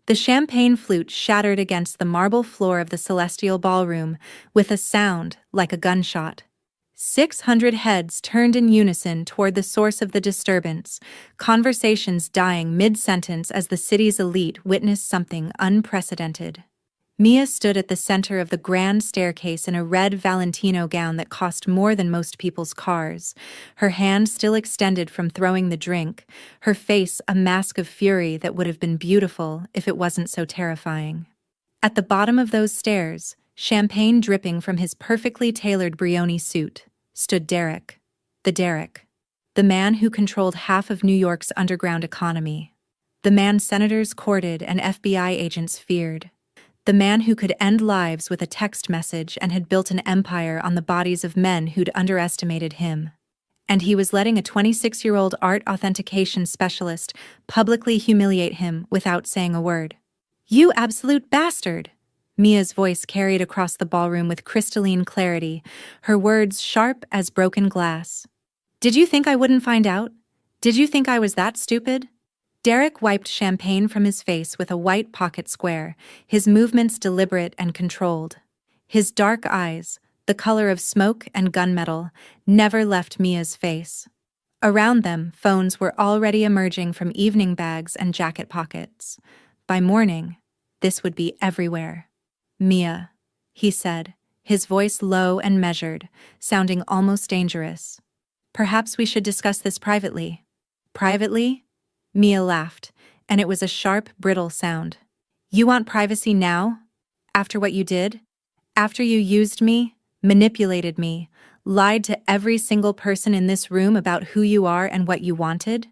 The champagne flute shattered against the marble floor of the celestial ballroom with a sound like a gunshot. 600 heads turned in unison toward the source of the disturbance, conversations dying mid-sentence as the city's elite witnessed something unprecedented. Mia stood at the center of the grand staircase in a red Valentino gown that cost more than most people's cars, her hand still extended from throwing the drink, her face a mask of fury that would have been beautiful if it wasn't so terrifying. At the bottom of those stairs, champagne dripping from his perfectly tailored Brioni suit, stood Derek. The man who controlled half of New York's underground economy. The man senators courted and FBI agents feared. The man who could end lives with a text message and had built an empire on the bodies of men who'd underestimated him. And he was letting a 26-year-old art authentication specialist publicly humiliate him without saying a word. "You absolute bastard!" Mia's voice carried across the ballroom with crystalline clarity, her words sharp as broken glass. "Did you think I wouldn't find out? Did you think I was that stupid?" Derek wiped champagne from his face with a white pocket square, his movements deliberate and controlled. His dark eyes, the color of smoke and gunmetal, never left Mia's face. Around them, phones were already emerging from evening bags and jacket pockets. By morning, this would be everywhere. "Mia," he said, his voice low and measured, sounding almost dangerous. "Perhaps we should discuss this privately." "Privately?" Mia laughed, and it was a sharp, brittle sound. "You want privacy now? After what you did? After you used me, manipulated me, lied to every single person in this room about who you are and what you wanted?"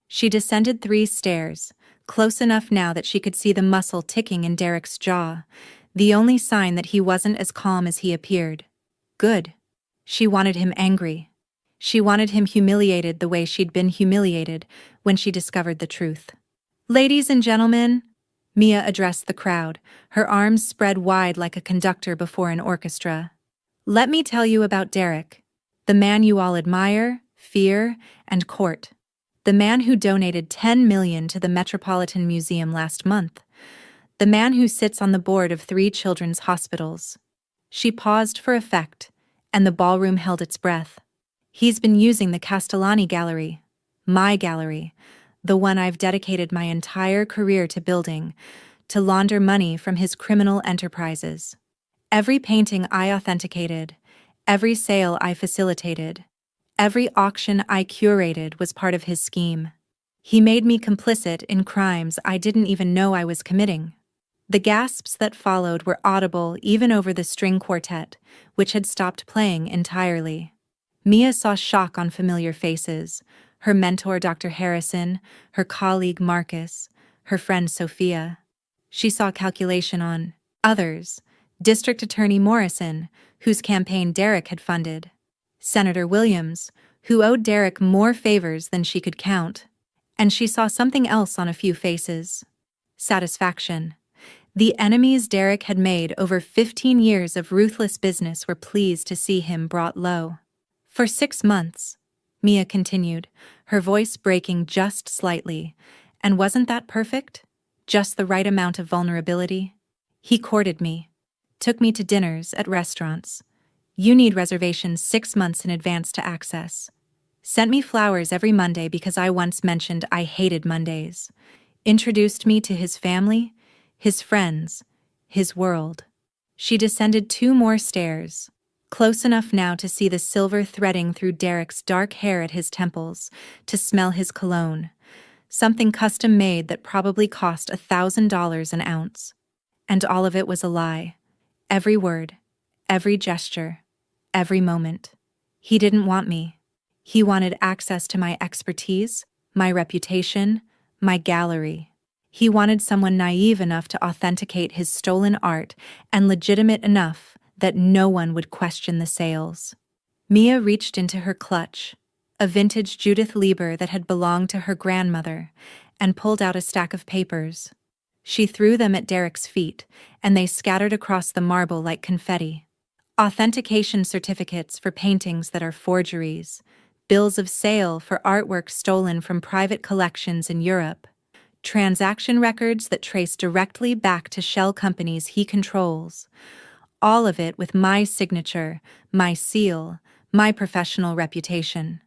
She descended 3 stairs, close enough now that she could see the muscle ticking in Derek's jaw, the only sign that he wasn't as calm as he appeared. Good. She wanted him angry. She wanted him humiliated the way she'd been humiliated when she discovered the truth. "Ladies and gentlemen," Mia addressed the crowd, her arms spread wide like a conductor before an orchestra. "Let me tell you about Derek, the man you all admire, fear, and court. The man who donated $10 million to the Metropolitan Museum last month. The man who sits on the board of 3 children's hospitals." She paused for effect, and the ballroom held its breath. "He's been using the Castellani Gallery, my gallery, the one I've dedicated my entire career to building, to launder money from his criminal enterprises. Every painting I authenticated, every sale I facilitated, every auction I curated was part of his scheme. He made me complicit in crimes I didn't even know I was committing." The gasps that followed were audible even over the string quartet, which had stopped playing entirely. Mia saw shock on familiar faces, her mentor Dr. Harrison, her colleague Marcus, her friend Sophia. She saw calculation on others, District Attorney Morrison, whose campaign Derek had funded, Senator Williams, who owed Derek more favors than she could count, and she saw something else on a few faces. Satisfaction. The enemies Derek had made over 15 years of ruthless business were pleased to see him brought low. "For 6 months," Mia continued, her voice breaking just slightly, "and wasn't that perfect? Just the right amount of vulnerability? He courted me, took me to dinners at restaurants. You need reservations 6 months in advance to access. Sent me flowers every Monday because I once mentioned I hated Mondays. Introduced me to his family, his friends, his world." She descended 2 more stairs, close enough now to see the silver threading through Derek's dark hair at his temples, to smell his cologne, something custom-made that probably cost $1,000 an ounce. And all of it was a lie. Every word, every gesture, every moment. He didn't want me. He wanted access to my expertise, my reputation, my gallery. He wanted someone naive enough to authenticate his stolen art and legitimate enough that no one would question the sales. Mia reached into her clutch, a vintage Judith Lieber that had belonged to her grandmother, and pulled out a stack of papers. She threw them at Derek's feet, and they scattered across the marble like confetti. Authentication certificates for paintings that are forgeries, bills of sale for artwork stolen from private collections in Europe, transaction records that trace directly back to shell companies he controls. All of it with my signature, my seal, my professional reputation.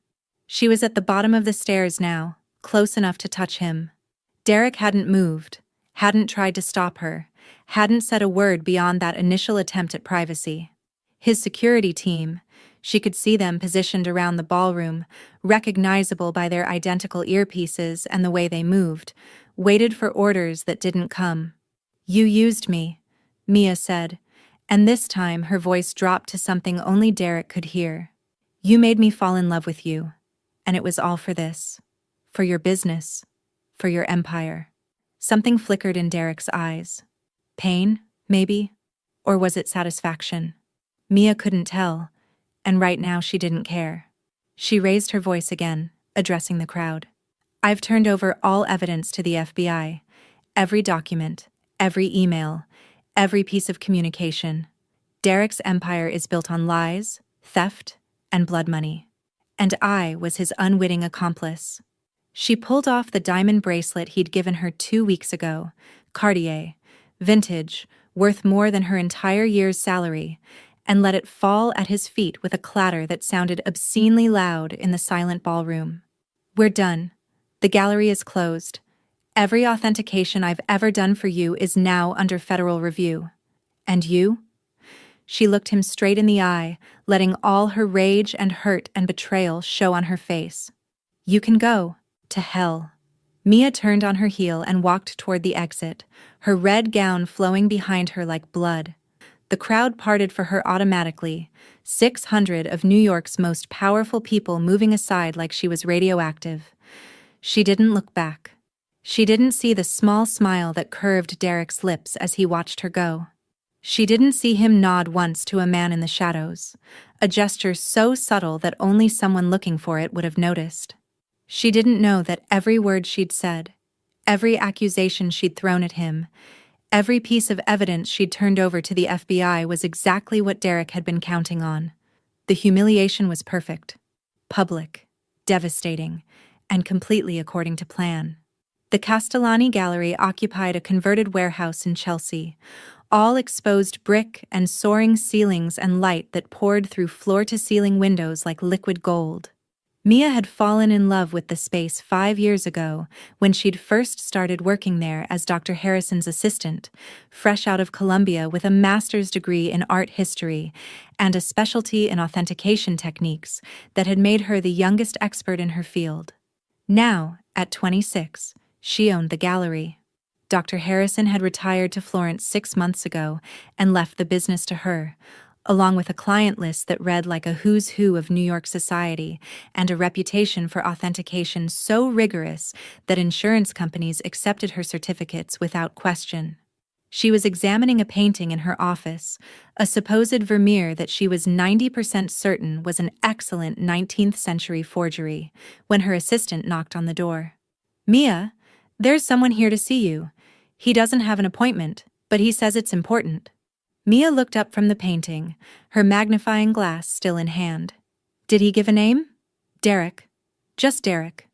She was at the bottom of the stairs now, close enough to touch him. Derek hadn't moved, hadn't tried to stop her, hadn't said a word beyond that initial attempt at privacy. His security team, she could see them positioned around the ballroom, recognizable by their identical earpieces and the way they moved, waited for orders that didn't come. "You used me," Mia said, and this time her voice dropped to something only Derek could hear. "You made me fall in love with you, and it was all for this. For your business. For your empire." Something flickered in Derek's eyes. Pain, maybe? Or was it satisfaction? Mia couldn't tell, and right now she didn't care. She raised her voice again, addressing the crowd. "I've turned over all evidence to the FBI. Every document, every email, every piece of communication. Derek's empire is built on lies, theft, and blood money. And I was his unwitting accomplice." She pulled off the diamond bracelet he'd given her 2 weeks ago, Cartier, vintage, worth more than her entire year's salary, and let it fall at his feet with a clatter that sounded obscenely loud in the silent ballroom. "We're done. The gallery is closed. Every authentication I've ever done for you is now under federal review. And you?" She looked him straight in the eye, letting all her rage and hurt and betrayal show on her face. "You can go. To hell." Mia turned on her heel and walked toward the exit, her red gown flowing behind her like blood. The crowd parted for her automatically, 600 of New York's most powerful people moving aside like she was radioactive. She didn't look back. She didn't see the small smile that curved Derek's lips as he watched her go. She didn't see him nod once to a man in the shadows, a gesture so subtle that only someone looking for it would have noticed. She didn't know that every word she'd said, every accusation she'd thrown at him, every piece of evidence she'd turned over to the FBI was exactly what Derek had been counting on. The humiliation was perfect, public, devastating, and completely according to plan. The Castellani Gallery occupied a converted warehouse in Chelsea, all exposed brick and soaring ceilings and light that poured through floor-to-ceiling windows like liquid gold. Mia had fallen in love with the space 5 years ago when she'd first started working there as Dr. Harrison's assistant, fresh out of Columbia with a master's degree in art history and a specialty in authentication techniques that had made her the youngest expert in her field. Now, at 26, she owned the gallery. Dr. Harrison had retired to Florence 6 months ago and left the business to her, along with a client list that read like a who's who of New York society and a reputation for authentication so rigorous that insurance companies accepted her certificates without question. She was examining a painting in her office, a supposed Vermeer that she was 90% certain was an excellent 19th century forgery, when her assistant knocked on the door. "Mia, there's someone here to see you. He doesn't have an appointment, but he says it's important." Mia looked up from the painting, her magnifying glass still in hand. Did he give a name? Derek. Just Derek.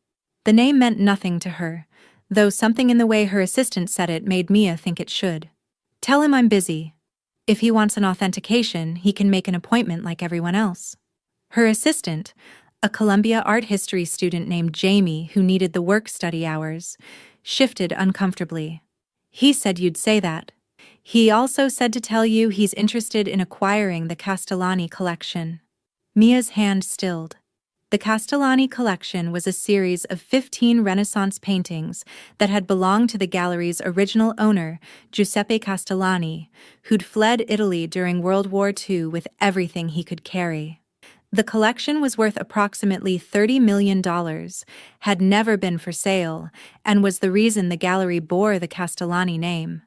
The name meant nothing to her, though something in the way her assistant said it made Mia think it should. "Tell him I'm busy. If he wants an authentication, he can make an appointment like everyone else." Her assistant, a Columbia art history student named Jamie who needed the work-study hours, shifted uncomfortably. "He said you'd say that. He also said to tell you he's interested in acquiring the Castellani collection." Mia's hand stilled. The Castellani collection was a series of 15 Renaissance paintings that had belonged to the gallery's original owner, Giuseppe Castellani, who'd fled Italy during World War II with everything he could carry. The collection was worth approximately $30 million, had never been for sale, and was the reason the gallery bore the Castellani name.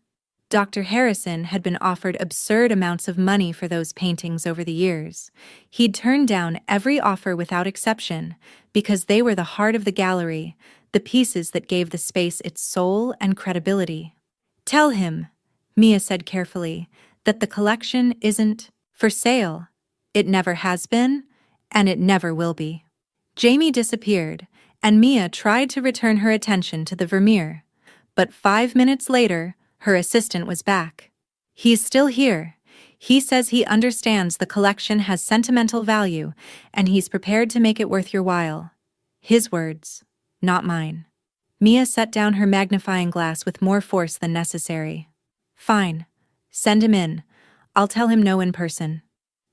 Dr. Harrison had been offered absurd amounts of money for those paintings over the years. He'd turned down every offer without exception because they were the heart of the gallery, the pieces that gave the space its soul and credibility. "Tell him," Mia said carefully, "that the collection isn't for sale. It never has been, and it never will be." Jamie disappeared, and Mia tried to return her attention to the Vermeer. But 5 minutes later, her assistant was back. He's still here. He says he understands the collection has sentimental value, and he's prepared to make it worth your while. His words, not mine. Mia set down her magnifying glass with more force than necessary. Fine. Send him in. I'll tell him no in person.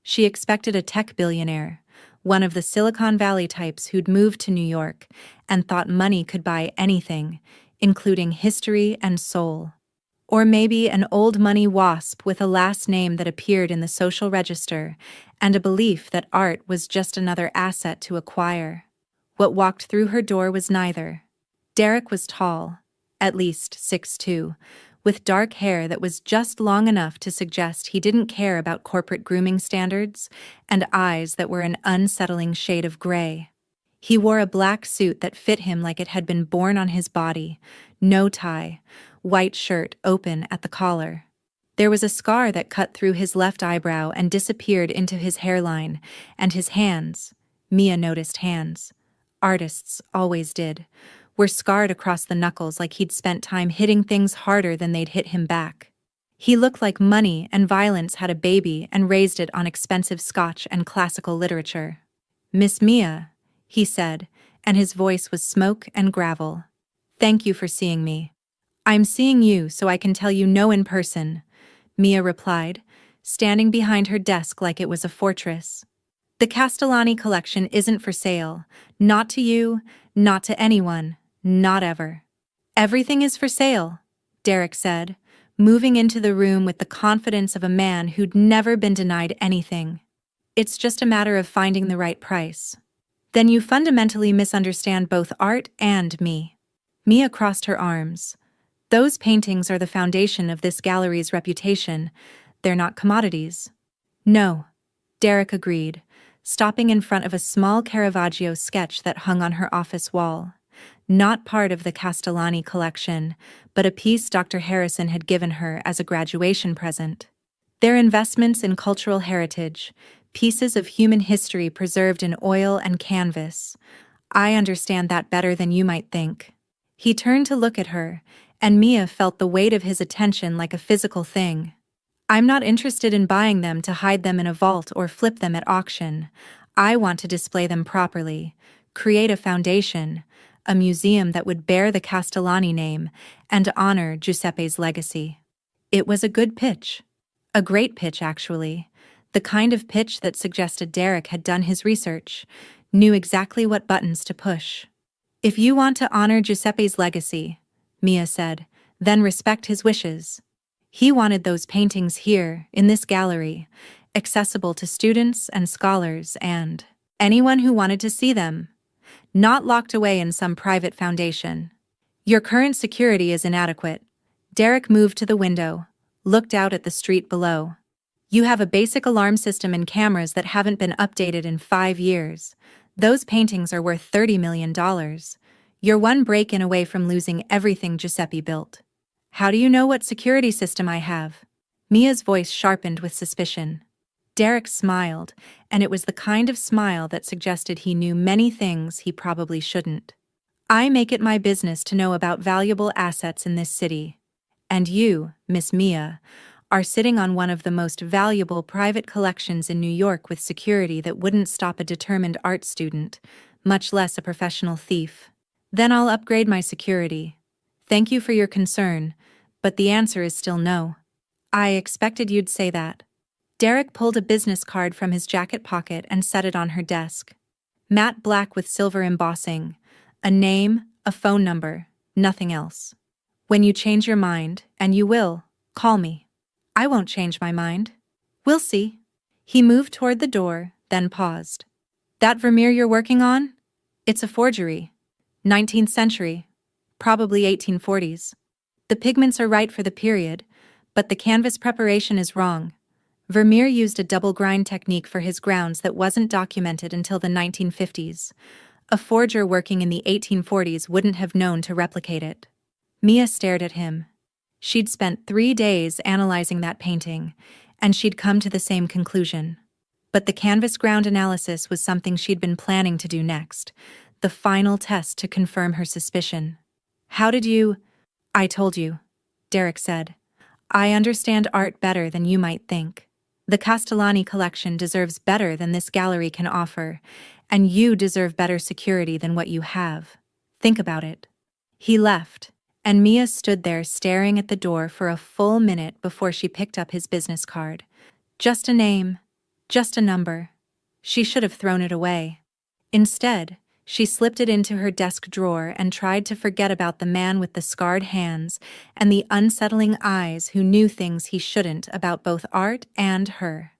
She expected a tech billionaire, one of the Silicon Valley types who'd moved to New York and thought money could buy anything, including history and soul. Or maybe an old money wasp with a last name that appeared in the social register and a belief that art was just another asset to acquire. What walked through her door was neither. Derek was tall, at least 6'2", with dark hair that was just long enough to suggest he didn't care about corporate grooming standards, and eyes that were an unsettling shade of gray. He wore a black suit that fit him like it had been born on his body, no tie, white shirt open at the collar. There was a scar that cut through his left eyebrow and disappeared into his hairline, and his hands, Mia noticed hands, artists always did, were scarred across the knuckles like he'd spent time hitting things harder than they'd hit him back. He looked like money and violence had a baby and raised it on expensive scotch and classical literature. "Miss Mia," he said, and his voice was smoke and gravel. "Thank you for seeing me." "I'm seeing you so I can tell you no in person," Mia replied, standing behind her desk like it was a fortress. "The Castellani collection isn't for sale. Not to you, not to anyone, not ever." "Everything is for sale," Derek said, moving into the room with the confidence of a man who'd never been denied anything. "It's just a matter of finding the right price." "Then you fundamentally misunderstand both art and me." Mia crossed her arms. "Those paintings are the foundation of this gallery's reputation. They're not commodities." "No," Derek agreed, stopping in front of a small Caravaggio sketch that hung on her office wall. Not part of the Castellani collection, but a piece Dr. Harrison had given her as a graduation present. They're investments in cultural heritage, pieces of human history preserved in oil and canvas. I understand that better than you might think. He turned to look at her, and Mia felt the weight of his attention like a physical thing. "I'm not interested in buying them to hide them in a vault or flip them at auction. I want to display them properly, create a foundation, a museum that would bear the Castellani name and honor Giuseppe's legacy." It was a good pitch. A great pitch, actually. The kind of pitch that suggested Derek had done his research, knew exactly what buttons to push. "If you want to honor Giuseppe's legacy," Mia said, "then respect his wishes. He wanted those paintings here, in this gallery, accessible to students and scholars and anyone who wanted to see them, not locked away in some private foundation. Your current security is inadequate." Derek moved to the window, looked out at the street below. "You have a basic alarm system and cameras that haven't been updated in 5 years. Those paintings are worth $30 million. You're one break-in away from losing everything Giuseppe built." "How do you know what security system I have?" Mia's voice sharpened with suspicion. Derek smiled, and it was the kind of smile that suggested he knew many things he probably shouldn't. "I make it my business to know about valuable assets in this city. And you, Miss Mia, are sitting on one of the most valuable private collections in New York with security that wouldn't stop a determined art student, much less a professional thief. Then I'll upgrade my security. Thank you for your concern, but the answer is still no." "I expected you'd say that." Derek pulled a business card from his jacket pocket and set it on her desk. Matte black with silver embossing. A name, a phone number, nothing else. "When you change your mind, and you will, call me." "I won't change my mind." "We'll see." He moved toward the door, then paused. "That Vermeer you're working on? It's a forgery. 19th century. Probably 1840s. The pigments are right for the period, but the canvas preparation is wrong. Vermeer used a double grind technique for his grounds that wasn't documented until the 1950s. A forger working in the 1840s wouldn't have known to replicate it." Mia stared at him. She'd spent 3 days analyzing that painting, and she'd come to the same conclusion. But the canvas ground analysis was something she'd been planning to do next, the final test to confirm her suspicion. "How did you—" I told you, Derek said. I understand art better than you might think. The Castellani collection deserves better than this gallery can offer, and you deserve better security than what you have. Think about it. He left, and Mia stood there staring at the door for a full minute before she picked up his business card. Just a name, just a number. She should have thrown it away. Instead, she slipped it into her desk drawer and tried to forget about the man with the scarred hands and the unsettling eyes who knew things he shouldn't about both art and her.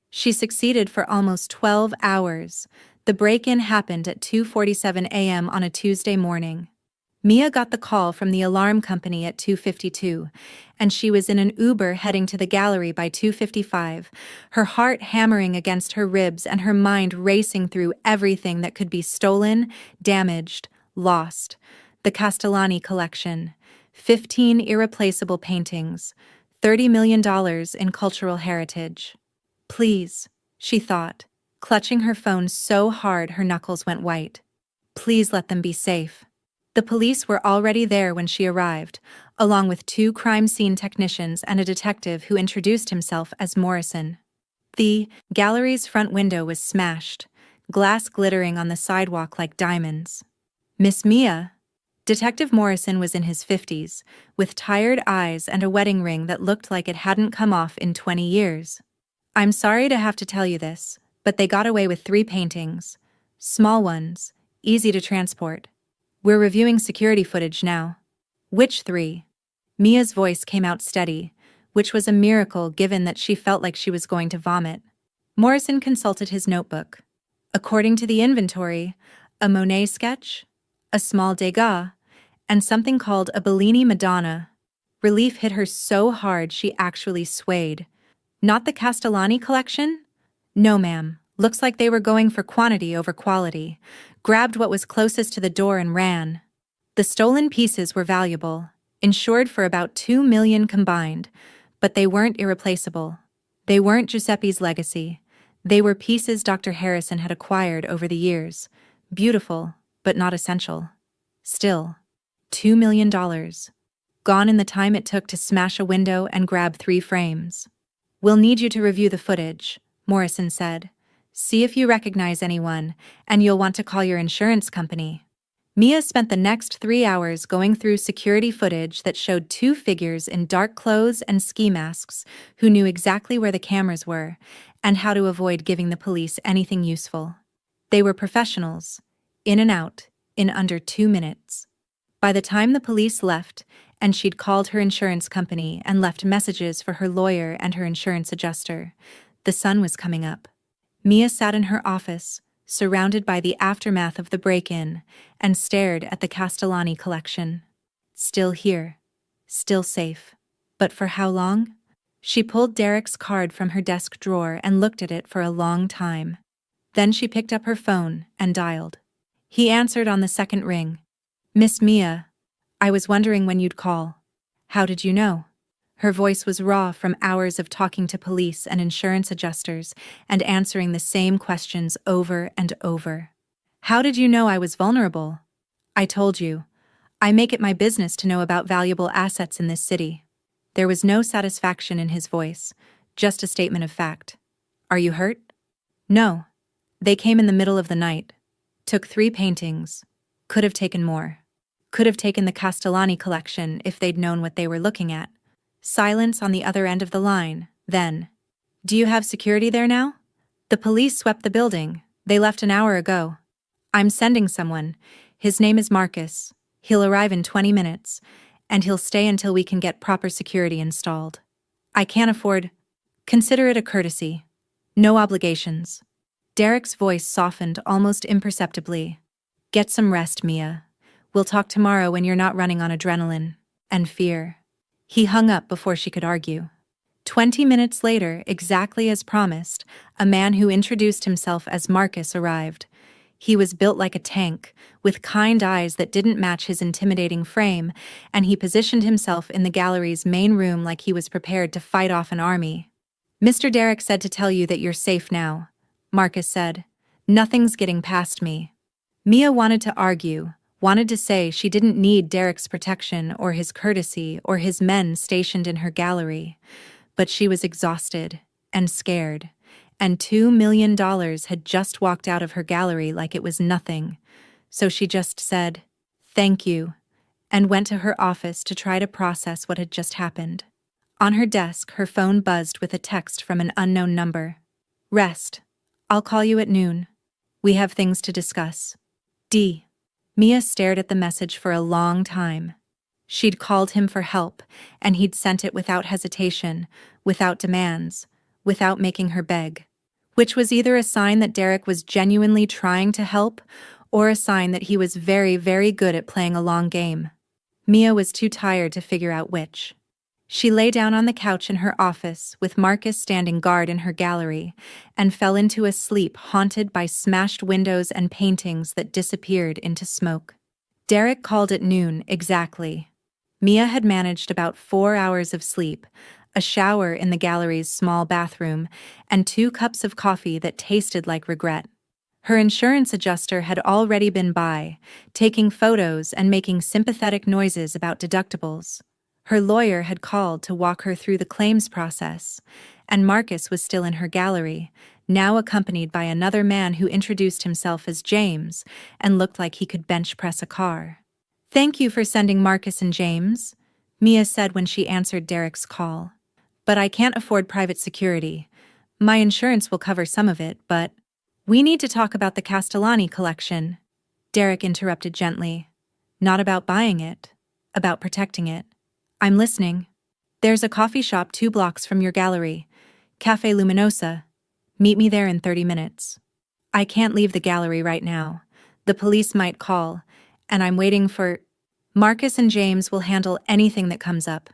She succeeded for almost 12 hours. The break-in happened at 2:47 a.m. on a Tuesday morning. Mia got the call from the alarm company at 2:52, and she was in an Uber heading to the gallery by 2:55, her heart hammering against her ribs and her mind racing through everything that could be stolen, damaged, lost. The Castellani collection, 15 irreplaceable paintings, $30 million in cultural heritage. Please, she thought, clutching her phone so hard her knuckles went white. Please let them be safe. The police were already there when she arrived, along with 2 crime scene technicians and a detective who introduced himself as Morrison. The gallery's front window was smashed, glass glittering on the sidewalk like diamonds. Miss Mia? Detective Morrison was in his 50s, with tired eyes and a wedding ring that looked like it hadn't come off in 20 years. I'm sorry to have to tell you this, but they got away with 3 paintings. Small ones, easy to transport. We're reviewing security footage now. Which 3? Mia's voice came out steady, which was a miracle given that she felt like she was going to vomit. Morrison consulted his notebook. According to the inventory, a Monet sketch, a small Degas, and something called a Bellini Madonna. Relief hit her so hard she actually swayed. Not the Castellani collection? No, ma'am. Looks like they were going for quantity over quality, grabbed what was closest to the door and ran. The stolen pieces were valuable, insured for about $2 million combined, but they weren't irreplaceable. They weren't Giuseppe's legacy. They were pieces Dr. Harrison had acquired over the years. Beautiful, but not essential. Still, $2 million. Gone in the time it took to smash a window and grab 3 frames. We'll need you to review the footage, Morrison said. See if you recognize anyone, and you'll want to call your insurance company. Mia spent the next 3 hours going through security footage that showed 2 figures in dark clothes and ski masks who knew exactly where the cameras were and how to avoid giving the police anything useful. They were professionals, in and out, in under 2 minutes. By the time the police left, and she'd called her insurance company and left messages for her lawyer and her insurance adjuster, the sun was coming up. Mia sat in her office, surrounded by the aftermath of the break-in, and stared at the Castellani collection. Still here. Still safe. But for how long? She pulled Derek's card from her desk drawer and looked at it for a long time. Then she picked up her phone and dialed. He answered on the second ring. Miss Mia, I was wondering when you'd call. How did you know? Her voice was raw from hours of talking to police and insurance adjusters and answering the same questions over and over. How did you know I was vulnerable? I told you. I make it my business to know about valuable assets in this city. There was no satisfaction in his voice, just a statement of fact. Are you hurt? No. They came in the middle of the night. Took 3 paintings. Could have taken more. Could have taken the Castellani collection if they'd known what they were looking at. Silence on the other end of the line, then. Do you have security there now? The police swept the building. They left an hour ago. I'm sending someone. His name is Marcus. He'll arrive in 20 minutes, and he'll stay until we can get proper security installed. I can't afford. Consider it a courtesy. No obligations. Derek's voice softened almost imperceptibly. Get some rest, Mia. We'll talk tomorrow when you're not running on adrenaline and fear. He hung up before she could argue. 20 minutes later, exactly as promised, a man who introduced himself as Marcus arrived. He was built like a tank, with kind eyes that didn't match his intimidating frame, and he positioned himself in the gallery's main room like he was prepared to fight off an army. Mr. Derek said to tell you that you're safe now, Marcus said. Nothing's getting past me. Mia wanted to argue, Wanted to say she didn't need Derek's protection or his courtesy or his men stationed in her gallery, but she was exhausted and scared, and $2 million had just walked out of her gallery like it was nothing, so she just said, "Thank you," and went to her office to try to process what had just happened. On her desk, her phone buzzed with a text from an unknown number. "Rest. I'll call you at noon. We have things to discuss. D." Mia stared at the message for a long time. She'd called him for help, and he'd sent it without hesitation, without demands, without making her beg. Which was either a sign that Derek was genuinely trying to help, or a sign that he was very, very good at playing a long game. Mia was too tired to figure out which. She lay down on the couch in her office, with Marcus standing guard in her gallery, and fell into a sleep haunted by smashed windows and paintings that disappeared into smoke. Derek called at noon, exactly. Mia had managed about 4 hours of sleep, a shower in the gallery's small bathroom, and 2 cups of coffee that tasted like regret. Her insurance adjuster had already been by, taking photos and making sympathetic noises about deductibles. Her lawyer had called to walk her through the claims process, and Marcus was still in her gallery, now accompanied by another man who introduced himself as James and looked like he could bench press a car. "Thank you for sending Marcus and James," Mia said when she answered Derek's call. "But I can't afford private security. My insurance will cover some of it, but we need to talk about the Castellani collection," Derek interrupted gently. "Not about buying it, about protecting it." "I'm listening." "There's a coffee shop 2 blocks from your gallery, Cafe Luminosa. Meet me there in 30 minutes. I can't leave the gallery right now. The police might call, and I'm waiting for... Marcus and James will handle anything that comes up.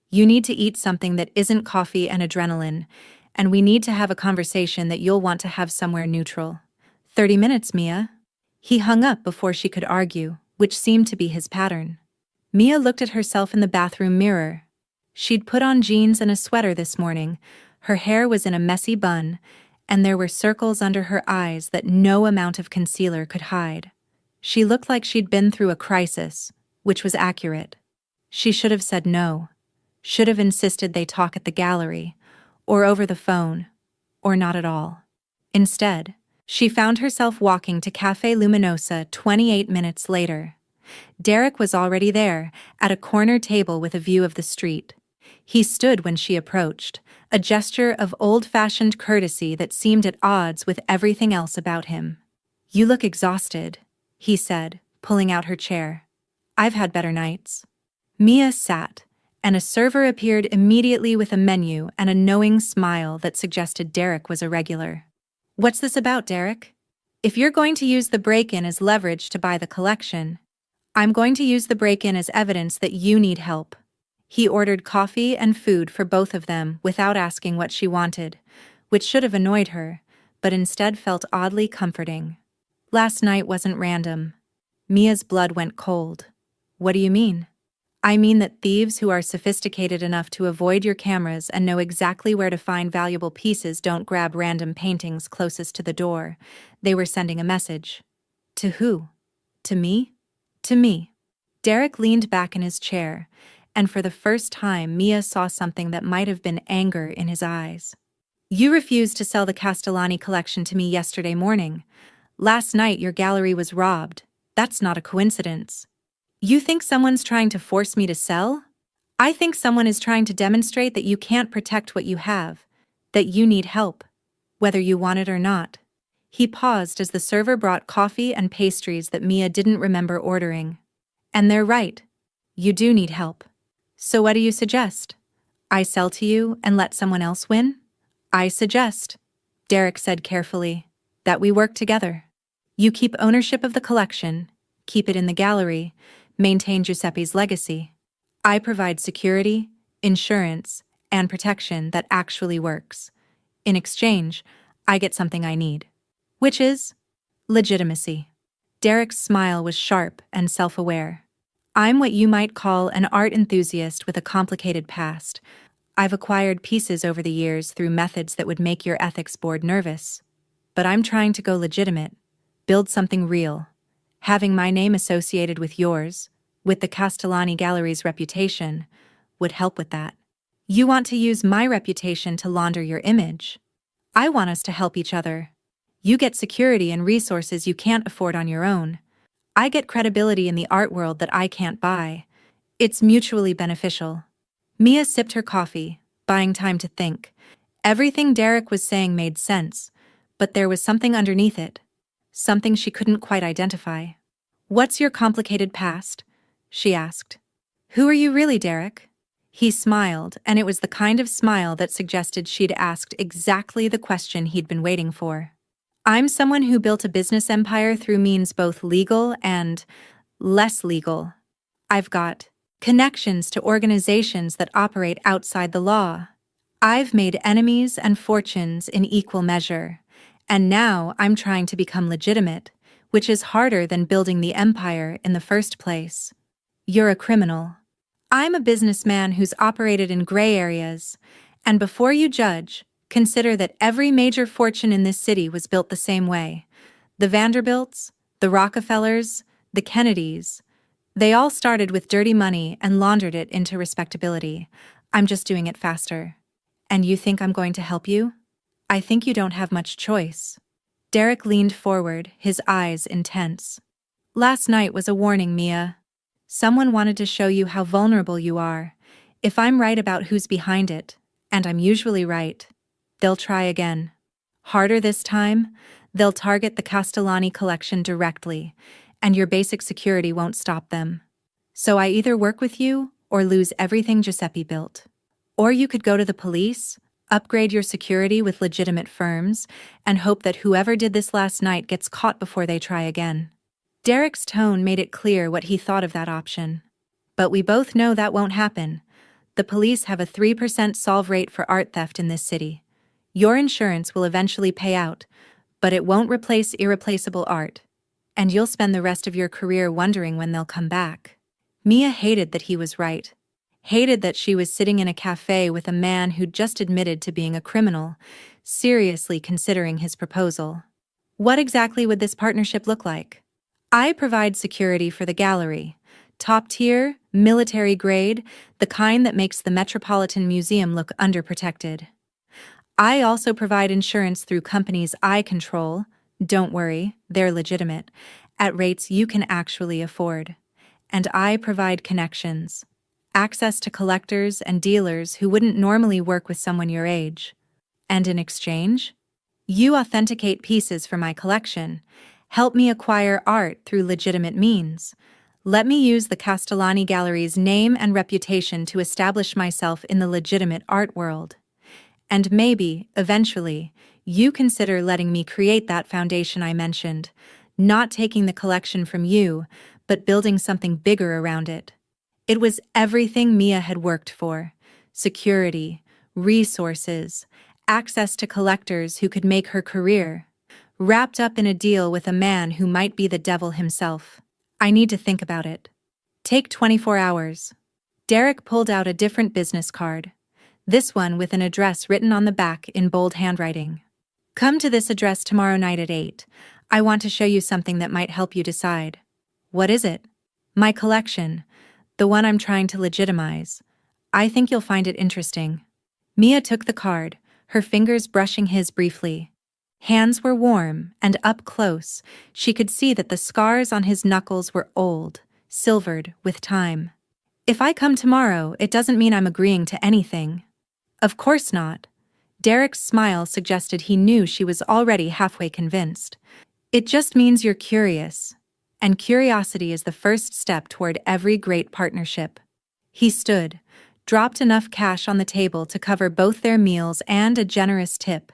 You need to eat something that isn't coffee and adrenaline, and we need to have a conversation that you'll want to have somewhere neutral." 30 minutes, Mia." He hung up before she could argue, which seemed to be his pattern. Mia looked at herself in the bathroom mirror. She'd put on jeans and a sweater this morning, her hair was in a messy bun, and there were circles under her eyes that no amount of concealer could hide. She looked like she'd been through a crisis, which was accurate. She should have said no. Should have insisted they talk at the gallery, or over the phone, or not at all. Instead, she found herself walking to Cafe Luminosa 28 minutes later. Derek was already there, at a corner table with a view of the street. He stood when she approached, a gesture of old-fashioned courtesy that seemed at odds with everything else about him. "You look exhausted," he said, pulling out her chair. "I've had better nights." Mia sat, and a server appeared immediately with a menu and a knowing smile that suggested Derek was a regular. "What's this about, Derek? If you're going to use the break-in as leverage to buy the collection, I'm going to use the break-in as evidence that you need help." He ordered coffee and food for both of them without asking what she wanted, which should have annoyed her, but instead felt oddly comforting. Last night wasn't random. Mia's blood went cold. "What do you mean?" "I mean that thieves who are sophisticated enough to avoid your cameras and know exactly where to find valuable pieces don't grab random paintings closest to the door. They were sending a message." "To who? To me?" "To me." Derek leaned back in his chair, and for the first time Mia saw something that might have been anger in his eyes. "You refused to sell the Castellani collection to me yesterday morning. Last night your gallery was robbed. That's not a coincidence. You think someone's trying to force me to sell? I think someone is trying to demonstrate that you can't protect what you have, that you need help, whether you want it or not." He paused as the server brought coffee and pastries that Mia didn't remember ordering. "And they're right. You do need help. So what do you suggest? I sell to you and let someone else win? I suggest," Derek said carefully, "that we work together. You keep ownership of the collection, keep it in the gallery, maintain Giuseppe's legacy. I provide security, insurance, and protection that actually works. In exchange, I get something I need. Which is legitimacy." Derek's smile was sharp and self-aware. "I'm what you might call an art enthusiast with a complicated past. I've acquired pieces over the years through methods that would make your ethics board nervous. But I'm trying to go legitimate, build something real, Having my name associated with yours, with the Castellani Gallery's reputation, would help with that. You want to use my reputation to launder your image. I want us to help each other. You get security and resources you can't afford on your own. I get credibility in the art world that I can't buy. It's mutually beneficial. Mia sipped her coffee, buying time to think. Everything Derek was saying made sense, but there was something underneath it. Something she couldn't quite identify. "What's your complicated past?" she asked. "Who are you really, Derek?" He smiled, and it was the kind of smile that suggested she'd asked exactly the question he'd been waiting for. "I'm someone who built a business empire through means both legal and less legal. I've got connections to organizations that operate outside the law. I've made enemies and fortunes in equal measure, and now I'm trying to become legitimate, which is harder than building the empire in the first place. You're a criminal. I'm a businessman who's operated in gray areas, and before you judge, consider that every major fortune in this city was built the same way. The Vanderbilts, the Rockefellers, the Kennedys, they all started with dirty money and laundered it into respectability. I'm just doing it faster. And you think I'm going to help you? I think you don't have much choice." Derek leaned forward, his eyes intense. "Last night was a warning, Mia. Someone wanted to show you how vulnerable you are. If I'm right about who's behind it, and I'm usually right, they'll try again. Harder this time, they'll target the Castellani collection directly, and your basic security won't stop them. So I either work with you or lose everything Giuseppe built. Or you could go to the police, upgrade your security with legitimate firms, and hope that whoever did this last night gets caught before they try again." Derek's tone made it clear what he thought of that option. "But we both know that won't happen. The police have a 3% solve rate for art theft in this city. Your insurance will eventually pay out, but it won't replace irreplaceable art. And you'll spend the rest of your career wondering when they'll come back." Mia hated that he was right. Hated that she was sitting in a cafe with a man who'd just admitted to being a criminal, seriously considering his proposal. "What exactly would this partnership look like?" "I provide security for the gallery. Top tier, military grade, the kind that makes the Metropolitan Museum look underprotected. I also provide insurance through companies I control. Don't worry, they're legitimate, at rates you can actually afford. And I provide connections. Access to collectors and dealers who wouldn't normally work with someone your age. And in exchange, you authenticate pieces for my collection, help me acquire art through legitimate means. Let me use the Castellani Gallery's name and reputation to establish myself in the legitimate art world. And maybe, eventually, you consider letting me create that foundation I mentioned, not taking the collection from you, but building something bigger around it." It was everything Mia had worked for: security, resources, access to collectors who could make her career, wrapped up in a deal with a man who might be the devil himself. "I need to think about it. Take 24 hours. Derek pulled out a different business card, this one with an address written on the back in bold handwriting. "Come to this address tomorrow night at 8. I want to show you something that might help you decide." "What is it?" "My collection. The one I'm trying to legitimize. I think you'll find it interesting." Mia took the card, her fingers brushing his briefly. Hands were warm, and up close, she could see that the scars on his knuckles were old, silvered with time. "If I come tomorrow, it doesn't mean I'm agreeing to anything." "Of course not." Derek's smile suggested he knew she was already halfway convinced. "It just means you're curious. And curiosity is the first step toward every great partnership." He stood, dropped enough cash on the table to cover both their meals and a generous tip,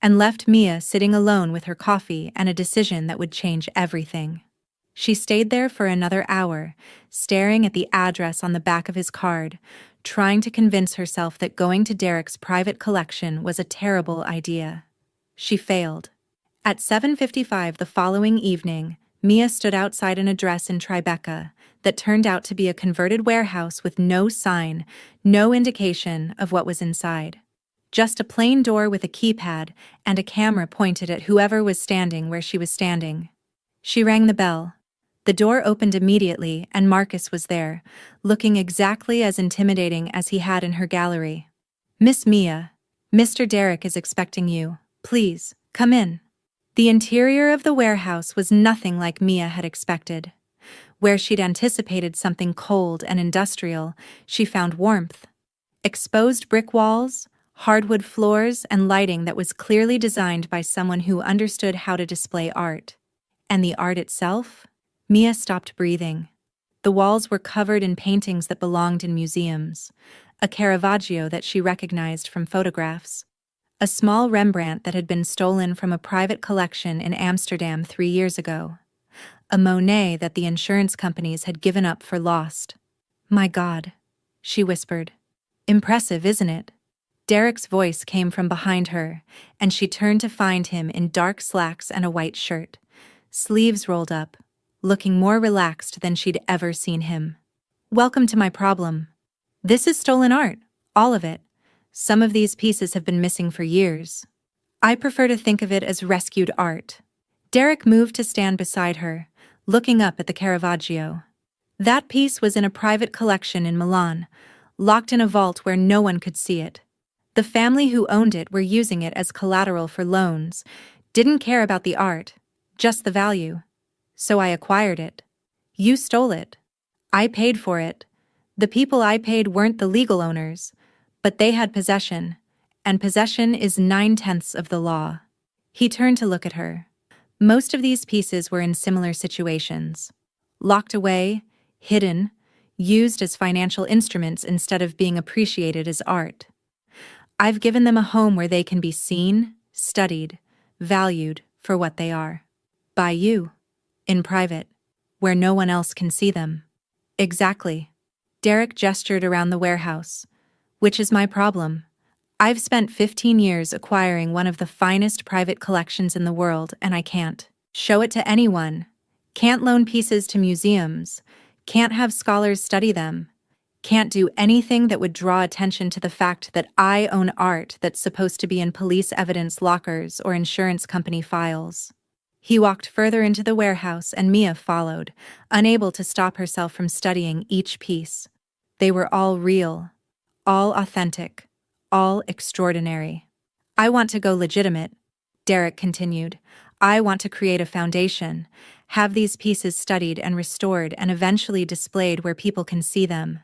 and left Mia sitting alone with her coffee and a decision that would change everything. She stayed there for another hour, staring at the address on the back of his card, trying to convince herself that going to Derek's private collection was a terrible idea. She failed. At 7:55 the following evening, Mia stood outside an address in Tribeca that turned out to be a converted warehouse with no sign, no indication of what was inside. Just a plain door with a keypad and a camera pointed at whoever was standing where she was standing. She rang the bell. The door opened immediately, and Marcus was there, looking exactly as intimidating as he had in her gallery. "Miss Mia, Mr. Derek is expecting you. Please, come in." The interior of the warehouse was nothing like Mia had expected. Where she'd anticipated something cold and industrial, she found warmth. Exposed brick walls, hardwood floors, and lighting that was clearly designed by someone who understood how to display art. And the art itself? Mia stopped breathing. The walls were covered in paintings that belonged in museums, a Caravaggio that she recognized from photographs, a small Rembrandt that had been stolen from a private collection in Amsterdam 3 years ago, a Monet that the insurance companies had given up for lost. "My God," she whispered. "Impressive, isn't it?" Derek's voice came from behind her, and she turned to find him in dark slacks and a white shirt, sleeves rolled up, looking more relaxed than she'd ever seen him. "Welcome to my problem. This is stolen art, all of it. Some of these pieces have been missing for years. I prefer to think of it as rescued art." Derek moved to stand beside her, looking up at the Caravaggio. That piece was in a private collection in Milan, locked in a vault where no one could see it. The family who owned it were using it as collateral for loans, didn't care about the art, just the value. So I acquired it. You stole it. I paid for it. The people I paid weren't the legal owners, but they had possession, and possession is 9/10 of the law. He turned to look at her. Most of these pieces were in similar situations. Locked away, hidden, used as financial instruments instead of being appreciated as art. I've given them a home where they can be seen, studied, valued for what they are. By you. In private. Where no one else can see them. Exactly. Derek gestured around the warehouse. Which is my problem. I've spent 15 years acquiring one of the finest private collections in the world, and I can't show it to anyone. Can't loan pieces to museums. Can't have scholars study them. Can't do anything that would draw attention to the fact that I own art that's supposed to be in police evidence lockers or insurance company files. He walked further into the warehouse and Mia followed, unable to stop herself from studying each piece. They were all real, all authentic, all extraordinary. "I want to go legitimate," Derek continued. "I want to create a foundation, have these pieces studied and restored and eventually displayed where people can see them.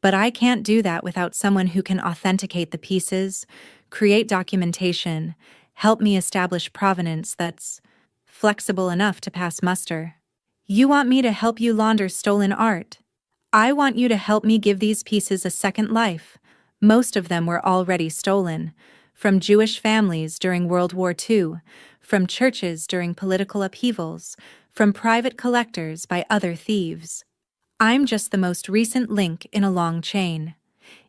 But I can't do that without someone who can authenticate the pieces, create documentation, help me establish provenance that's flexible enough to pass muster. You want me to help you launder stolen art. I want you to help me give these pieces a second life. Most of them were already stolen, from Jewish families during World War II, from churches during political upheavals, from private collectors by other thieves. I'm just the most recent link in a long chain.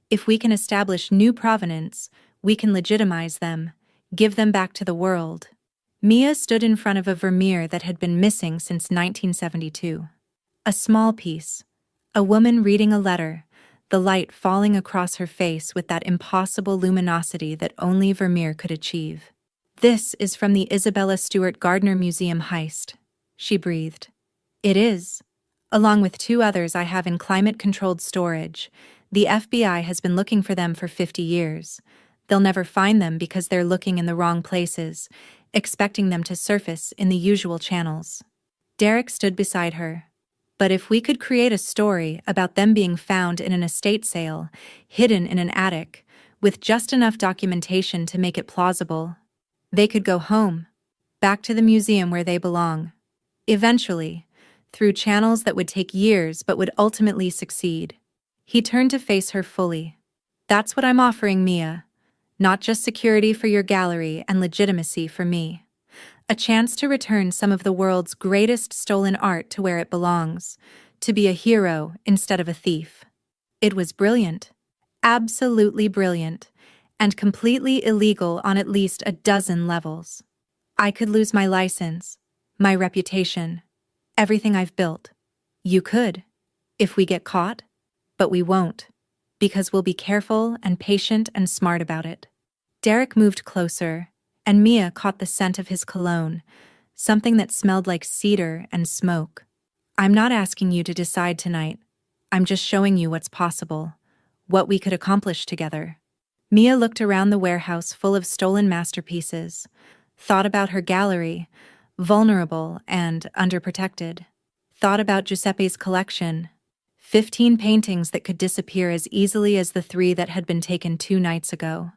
If we can establish new provenance, we can legitimize them, give them back to the world." Mia stood in front of a Vermeer that had been missing since 1972. A small piece. A woman reading a letter, the light falling across her face with that impossible luminosity that only Vermeer could achieve. "This is from the Isabella Stewart Gardner Museum heist," she breathed. "It is. Along with 2 others I have in climate-controlled storage. The FBI has been looking for them for 50 years. They'll never find them because they're looking in the wrong places, expecting them to surface in the usual channels." Derek stood beside her. "But if we could create a story about them being found in an estate sale, hidden in an attic, with just enough documentation to make it plausible, they could go home, back to the museum where they belong. Eventually, through channels that would take years but would ultimately succeed." He turned to face her fully. "That's what I'm offering, Mia. Not just security for your gallery and legitimacy for me. A chance to return some of the world's greatest stolen art to where it belongs, to be a hero instead of a thief." It was brilliant. Absolutely brilliant. And completely illegal on at least a dozen levels. "I could lose my license, my reputation, everything I've built. You could, if we get caught, but we won't, because we'll be careful and patient and smart about it." Derek moved closer, and Mia caught the scent of his cologne, something that smelled like cedar and smoke. I'm not asking you to decide tonight. I'm just showing you what's possible, what we could accomplish together. Mia looked around the warehouse full of stolen masterpieces, thought about her gallery, vulnerable and underprotected, thought about Giuseppe's collection, 15 paintings that could disappear as easily as the 3 that had been taken 2 nights ago,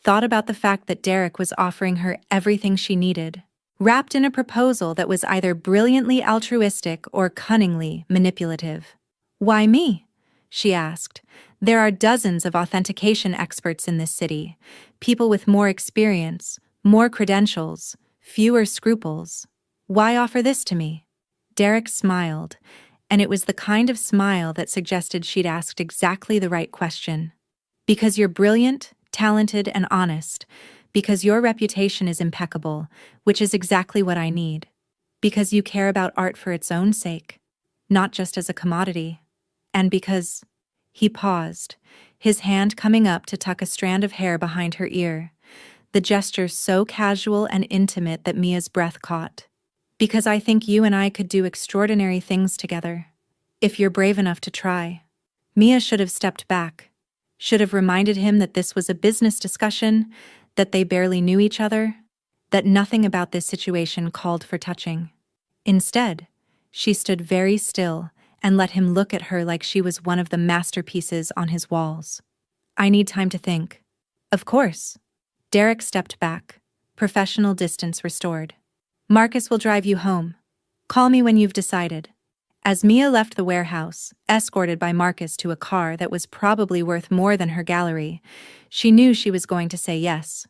thought about the fact that Derek was offering her everything she needed, wrapped in a proposal that was either brilliantly altruistic or cunningly manipulative. "Why me?" she asked. "There are dozens of authentication experts in this city, people with more experience, more credentials, fewer scruples. Why offer this to me?" Derek smiled, and it was the kind of smile that suggested she'd asked exactly the right question. "Because you're brilliant, talented, and honest. Because your reputation is impeccable, which is exactly what I need. Because you care about art for its own sake, not just as a commodity. And because—" He paused, his hand coming up to tuck a strand of hair behind her ear, the gesture so casual and intimate that Mia's breath caught. "Because I think you and I could do extraordinary things together. If you're brave enough to try." Mia should have stepped back, should have reminded him that this was a business discussion, that they barely knew each other, that nothing about this situation called for touching. Instead, she stood very still and let him look at her like she was one of the masterpieces on his walls. "I need time to think." "Of course." Derek stepped back, professional distance restored. "Marcus will drive you home. Call me when you've decided." As Mia left the warehouse, escorted by Marcus to a car that was probably worth more than her gallery, she knew she was going to say yes.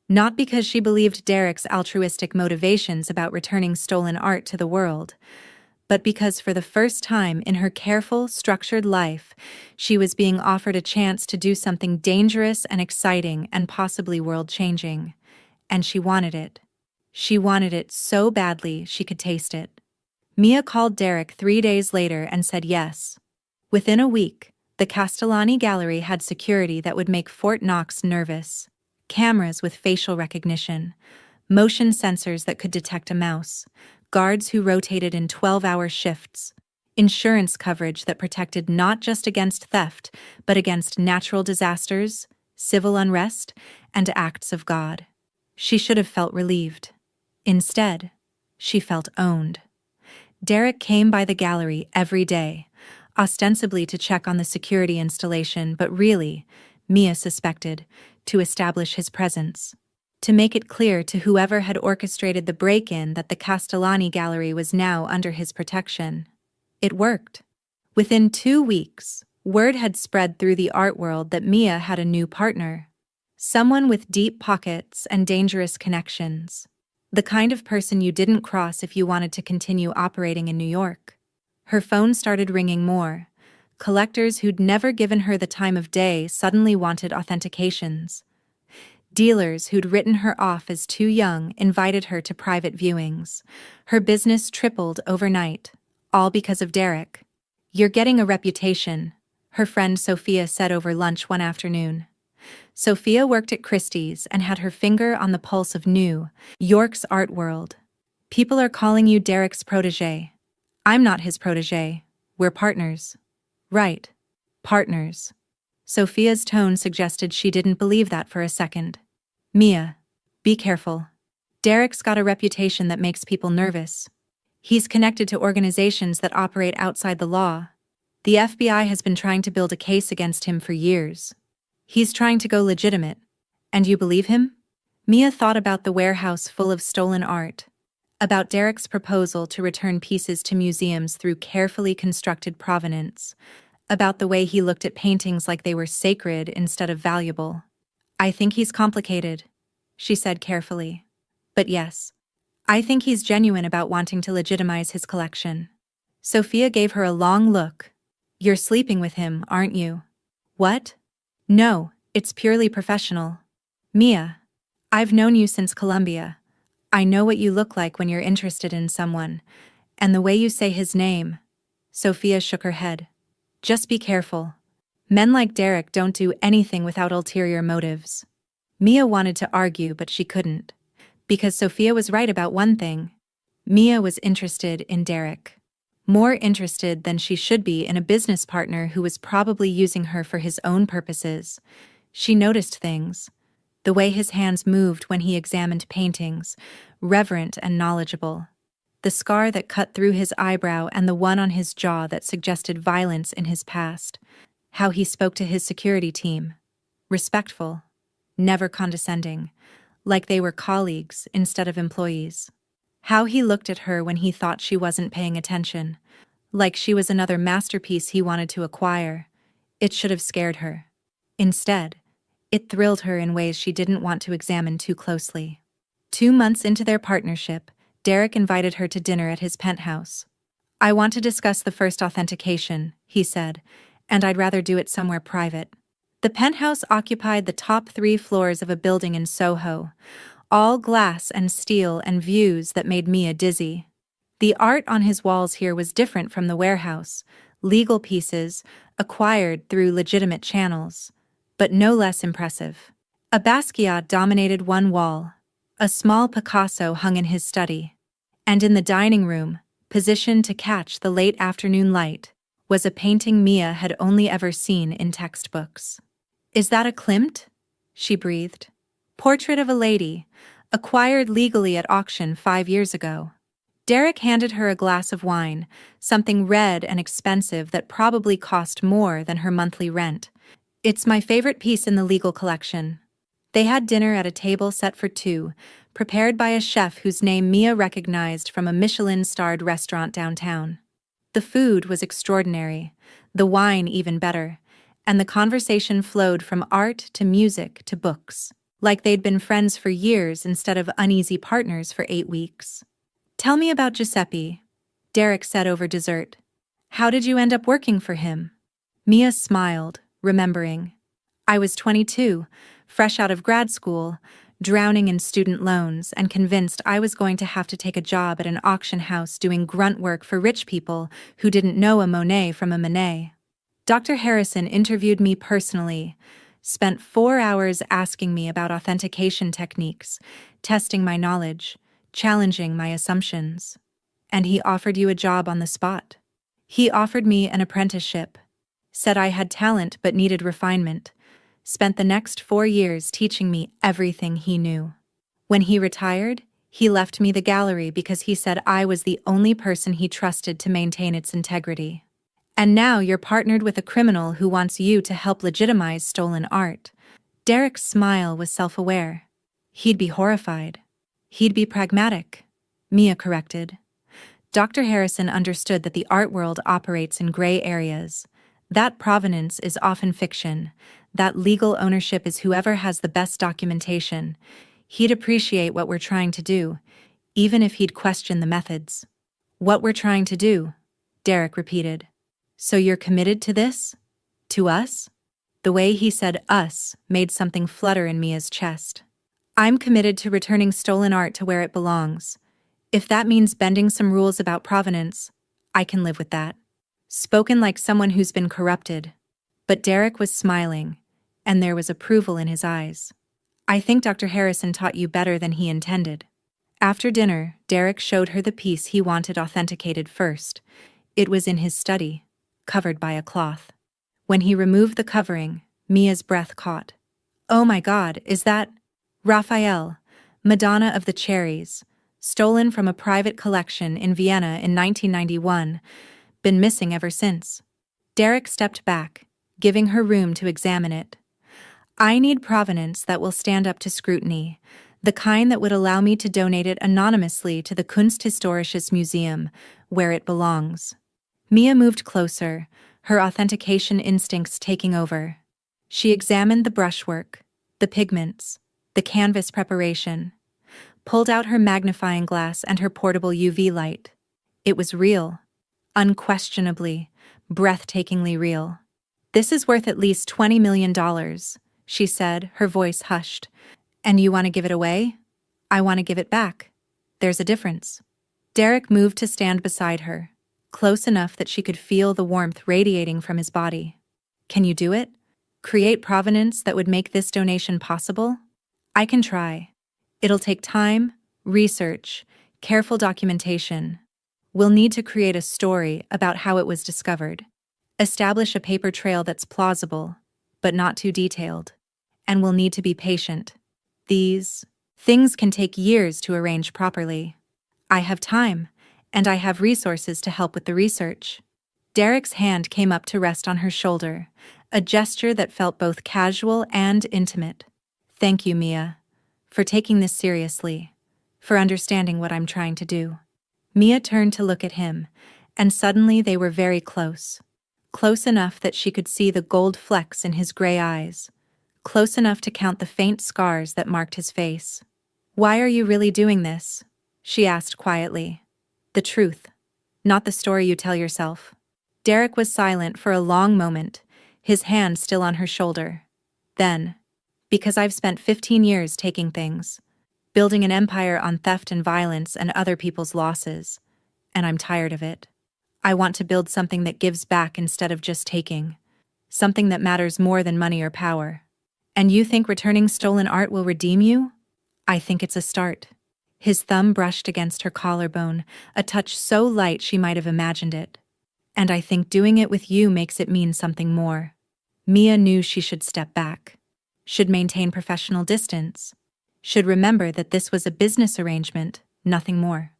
Not because she believed Derek's altruistic motivations about returning stolen art to the world, but because for the first time in her careful, structured life, she was being offered a chance to do something dangerous and exciting and possibly world-changing. And she wanted it. She wanted it so badly she could taste it. Mia called Derek 3 days later and said yes. Within a week, the Castellani Gallery had security that would make Fort Knox nervous. Cameras with facial recognition, motion sensors that could detect a mouse, guards who rotated in 12-hour shifts, insurance coverage that protected not just against theft, but against natural disasters, civil unrest, and acts of God. She should have felt relieved. Instead, she felt owned. Derek came by the gallery every day, ostensibly to check on the security installation, but really, Mia suspected, to establish his presence. To make it clear to whoever had orchestrated the break-in that the Castellani Gallery was now under his protection. It worked. Within 2 weeks, word had spread through the art world that Mia had a new partner. Someone with deep pockets and dangerous connections. The kind of person you didn't cross if you wanted to continue operating in New York. Her phone started ringing more. Collectors who'd never given her the time of day suddenly wanted authentications. Dealers who'd written her off as too young invited her to private viewings. Her business tripled overnight, all because of Derek. "You're getting a reputation," her friend Sophia said over lunch one afternoon. Sophia worked at Christie's and had her finger on the pulse of New York's art world. "People are calling you Derek's protégé." "I'm not his protégé. We're partners." "Right. Partners." Sophia's tone suggested she didn't believe that for a second. "Mia, be careful. Derek's got a reputation that makes people nervous. He's connected to organizations that operate outside the law. The FBI has been trying to build a case against him for years. He's trying to go legitimate. And you believe him?" Mia thought about the warehouse full of stolen art, about Derek's proposal to return pieces to museums through carefully constructed provenance, about the way he looked at paintings like they were sacred instead of valuable. "I think he's complicated," she said carefully. "But yes, I think he's genuine about wanting to legitimize his collection." Sophia gave her a long look. "You're sleeping with him, aren't you?" "What?" "No, it's purely professional." "Mia, I've known you since Columbia. I know what you look like when you're interested in someone, and the way you say his name." Sophia shook her head. "Just be careful. Men like Derek don't do anything without ulterior motives." Mia wanted to argue, but she couldn't. Because Sophia was right about one thing. Mia was interested in Derek. more interested than she should be in a business partner who was probably using her for his own purposes. She noticed things. The way his hands moved when he examined paintings, reverent and knowledgeable. The scar that cut through his eyebrow and the one on his jaw that suggested violence in his past. How he spoke to his security team. Respectful, never condescending, like they were colleagues instead of employees. How he looked at her when he thought she wasn't paying attention, like she was another masterpiece he wanted to acquire. It should have scared her. Instead, it thrilled her in ways she didn't want to examine too closely. 2 months into their partnership, Derek invited her to dinner at his penthouse. "I want to discuss the first authentication," he said, "and I'd rather do it somewhere private." The penthouse occupied the top 3 floors of a building in Soho, all glass and steel and views that made Mia dizzy. The art on his walls here was different from the warehouse, legal pieces, acquired through legitimate channels, but no less impressive. A Basquiat dominated one wall. A small Picasso hung in his study. And in the dining room, positioned to catch the late afternoon light, was a painting Mia had only ever seen in textbooks. "Is that a Klimt?" she breathed. "Portrait of a lady, acquired legally at auction 5 years ago." Derek handed her a glass of wine, something red and expensive that probably cost more than her monthly rent. "It's my favorite piece in the legal collection." They had dinner at a table set for 2, prepared by a chef whose name Mia recognized from a Michelin-starred restaurant downtown. The food was extraordinary, the wine even better, and the conversation flowed from art to music to books, like they'd been friends for years instead of uneasy partners for 8 weeks. "Tell me about Giuseppe," Derek said over dessert. "How did you end up working for him?" Mia smiled, remembering. "I was 22, fresh out of grad school, drowning in student loans and convinced I was going to have to take a job at an auction house doing grunt work for rich people who didn't know a Monet from a Manet. Dr. Harrison interviewed me personally, spent 4 hours asking me about authentication techniques, testing my knowledge, challenging my assumptions. And he offered you a job on the spot. He offered me an apprenticeship, said I had talent but needed refinement, spent the next 4 years teaching me everything he knew. When he retired, he left me the gallery because he said I was the only person he trusted to maintain its integrity. And now you're partnered with a criminal who wants you to help legitimize stolen art." Derek's smile was self-aware. He'd be horrified. He'd be pragmatic, Mia corrected. Dr. Harrison understood that the art world operates in gray areas. That provenance is often fiction. That legal ownership is whoever has the best documentation. He'd appreciate what we're trying to do, even if he'd question the methods. "What we're trying to do," Derek repeated. "So you're committed to this? To us?" The way he said us made something flutter in Mia's chest. "I'm committed to returning stolen art to where it belongs. If that means bending some rules about provenance, I can live with that." Spoken like someone who's been corrupted. But Derek was smiling, and there was approval in his eyes. "I think Dr. Harrison taught you better than he intended." After dinner, Derek showed her the piece he wanted authenticated first. It was in his study, covered by a cloth. When he removed the covering, Mia's breath caught. "Oh my God, is that Raphael, Madonna of the Cherries, stolen from a private collection in Vienna in 1991, been missing ever since." Derek stepped back, giving her room to examine it. "I need provenance that will stand up to scrutiny, the kind that would allow me to donate it anonymously to the Kunsthistorisches Museum, where it belongs." Mia moved closer, her authentication instincts taking over. She examined the brushwork, the pigments, the canvas preparation, pulled out her magnifying glass and her portable UV light. It was real. Unquestionably, breathtakingly real. "This is worth at least $20 million, she said, her voice hushed. "And you want to give it away? I want to give it back. There's a difference." Derek moved to stand beside her, close enough that she could feel the warmth radiating from his body. "Can you do it? Create provenance that would make this donation possible?" "I can try. It'll take time, research, careful documentation." We'll need to create a story about how it was discovered. Establish a paper trail that's plausible, but not too detailed. And we'll need to be patient. These things can take years to arrange properly. I have time, and I have resources to help with the research. Derek's hand came up to rest on her shoulder, a gesture that felt both casual and intimate. Thank you, Mia, for taking this seriously, for understanding what I'm trying to do. Mia turned to look at him, and suddenly they were very close. Close enough that she could see the gold flecks in his gray eyes. Close enough to count the faint scars that marked his face. Why are you really doing this? She asked quietly. The truth, not the story you tell yourself. Derek was silent for a long moment, his hand still on her shoulder. Then, because I've spent 15 years taking things, building an empire on theft and violence and other people's losses, and I'm tired of it. I want to build something that gives back instead of just taking, something that matters more than money or power. And you think returning stolen art will redeem you? I think it's a start. His thumb brushed against her collarbone, a touch so light she might have imagined it. And I think doing it with you makes it mean something more. Mia knew she should step back, should maintain professional distance, should remember that this was a business arrangement, nothing more.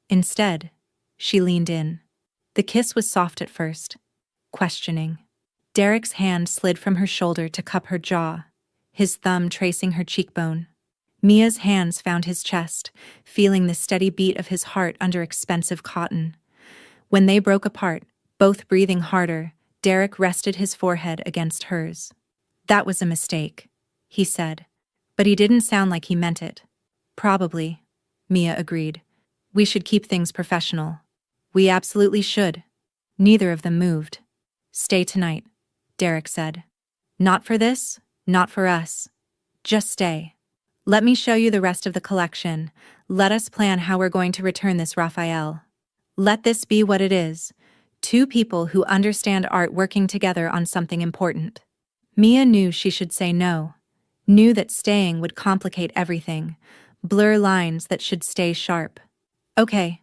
Instead, she leaned in. The kiss was soft at first, questioning. Derek's hand slid from her shoulder to cup her jaw, his thumb tracing her cheekbone. Mia's hands found his chest, feeling the steady beat of his heart under expensive cotton. When they broke apart, both breathing harder, Derek rested his forehead against hers. That was a mistake, he said. But he didn't sound like he meant it. Probably, Mia agreed. We should keep things professional. We absolutely should. Neither of them moved. Stay tonight, Derek said. Not for this, not for us. Just stay. Let me show you the rest of the collection. Let us plan how we're going to return this Raphael. Let this be what it is. Two people who understand art working together on something important. Mia knew she should say no. Knew that staying would complicate everything, blur lines that should stay sharp. Okay,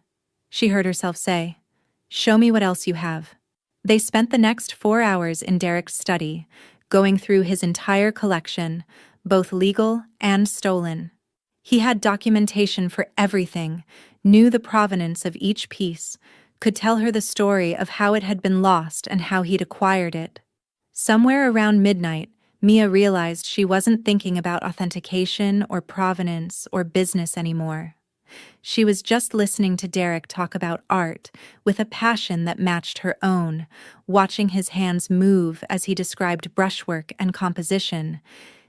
she heard herself say. Show me what else you have. They spent the next 4 hours in Derek's study, going through his entire collection, both legal and stolen. He had documentation for everything, knew the provenance of each piece, could tell her the story of how it had been lost and how he'd acquired it. Somewhere around midnight, Mia realized she wasn't thinking about authentication or provenance or business anymore. She was just listening to Derek talk about art with a passion that matched her own, watching his hands move as he described brushwork and composition,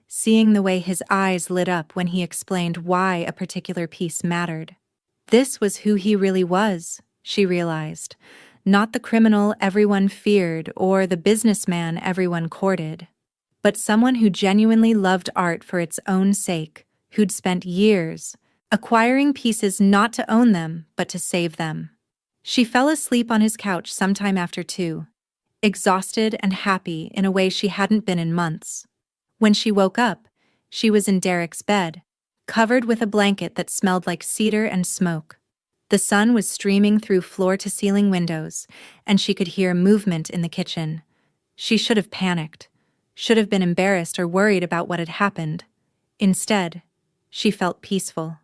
seeing the way his eyes lit up when he explained why a particular piece mattered. This was who he really was, she realized, not the criminal everyone feared or the businessman everyone courted, but someone who genuinely loved art for its own sake, who'd spent years acquiring pieces not to own them, but to save them. She fell asleep on his couch sometime after 2, exhausted and happy in a way she hadn't been in months. When she woke up, she was in Derek's bed, covered with a blanket that smelled like cedar and smoke. The sun was streaming through floor-to-ceiling windows, and she could hear movement in the kitchen. She should have panicked, should have been embarrassed or worried about what had happened. Instead, she felt peaceful.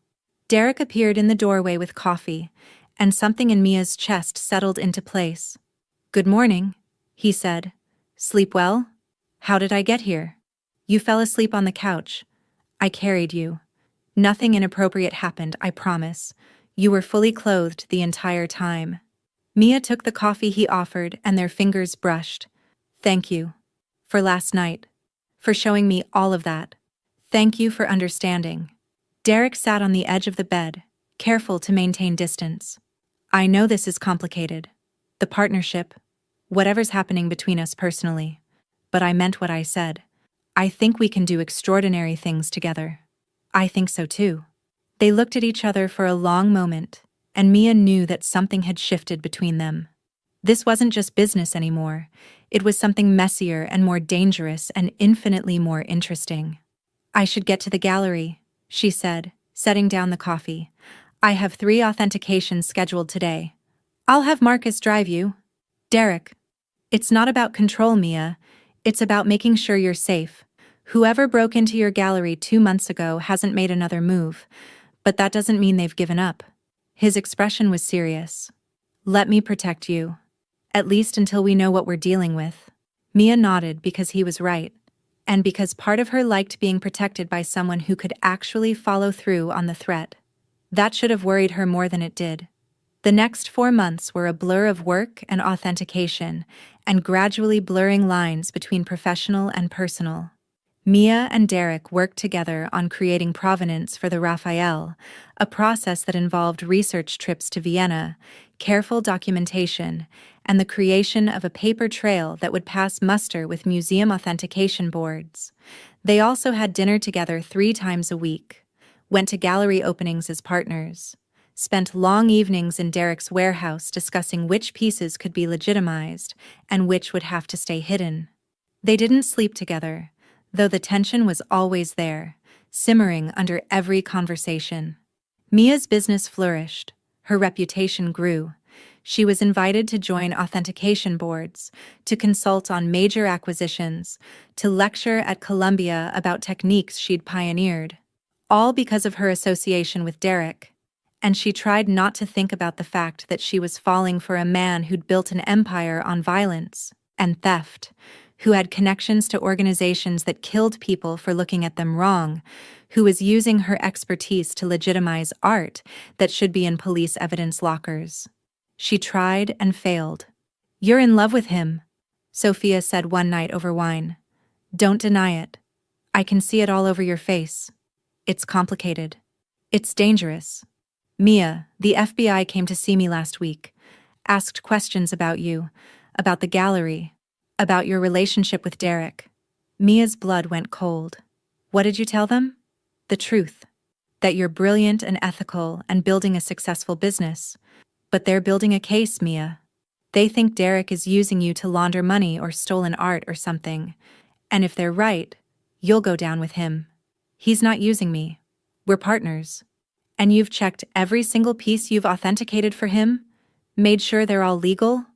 Derek appeared in the doorway with coffee, and something in Mia's chest settled into place. "Good morning," he said. "Sleep well? How did I get here?" "You fell asleep on the couch. I carried you. Nothing inappropriate happened, I promise. You were fully clothed the entire time." Mia took the coffee he offered and their fingers brushed. "Thank you. For last night. For showing me all of that. Thank you for understanding." Derek sat on the edge of the bed, careful to maintain distance. "I know this is complicated. The partnership, whatever's happening between us personally. But I meant what I said. I think we can do extraordinary things together." "I think so too." They looked at each other for a long moment, and Mia knew that something had shifted between them. This wasn't just business anymore. It was something messier and more dangerous and infinitely more interesting. "I should get to the gallery," she said, setting down the coffee. "I have 3 authentications scheduled today. I'll have Marcus drive you. Derek. It's not about control, Mia. It's about making sure you're safe. Whoever broke into your gallery 2 months ago hasn't made another move, but that doesn't mean they've given up. His expression was serious. Let me protect you. At least until we know what we're dealing with. Mia nodded because he was right, and because part of her liked being protected by someone who could actually follow through on the threat. That should have worried her more than it did. The next 4 months were a blur of work and authentication, and gradually blurring lines between professional and personal. Mia and Derek worked together on creating provenance for the Raphael, a process that involved research trips to Vienna, careful documentation, and the creation of a paper trail that would pass muster with museum authentication boards. They also had dinner together 3 times a week, went to gallery openings as partners, spent long evenings in Derek's warehouse discussing which pieces could be legitimized and which would have to stay hidden. They didn't sleep together, though the tension was always there, simmering under every conversation. Mia's business flourished, her reputation grew. She was invited to join authentication boards, to consult on major acquisitions, to lecture at Columbia about techniques she'd pioneered, all because of her association with Derek. And she tried not to think about the fact that she was falling for a man who'd built an empire on violence and theft, who had connections to organizations that killed people for looking at them wrong, who was using her expertise to legitimize art that should be in police evidence lockers. She tried and failed. "You're in love with him," Sophia said one night over wine. "Don't deny it. I can see it all over your face. It's complicated. It's dangerous. Mia, the FBI came to see me last week, asked questions about you, about the gallery, about your relationship with Derek." Mia's blood went cold. "What did you tell them?" "The truth. That you're brilliant and ethical and building a successful business. But they're building a case, Mia. They think Derek is using you to launder money or stolen art or something. And if they're right, you'll go down with him. He's not using me. We're partners. And you've checked every single piece you've authenticated for him? Made sure they're all legal?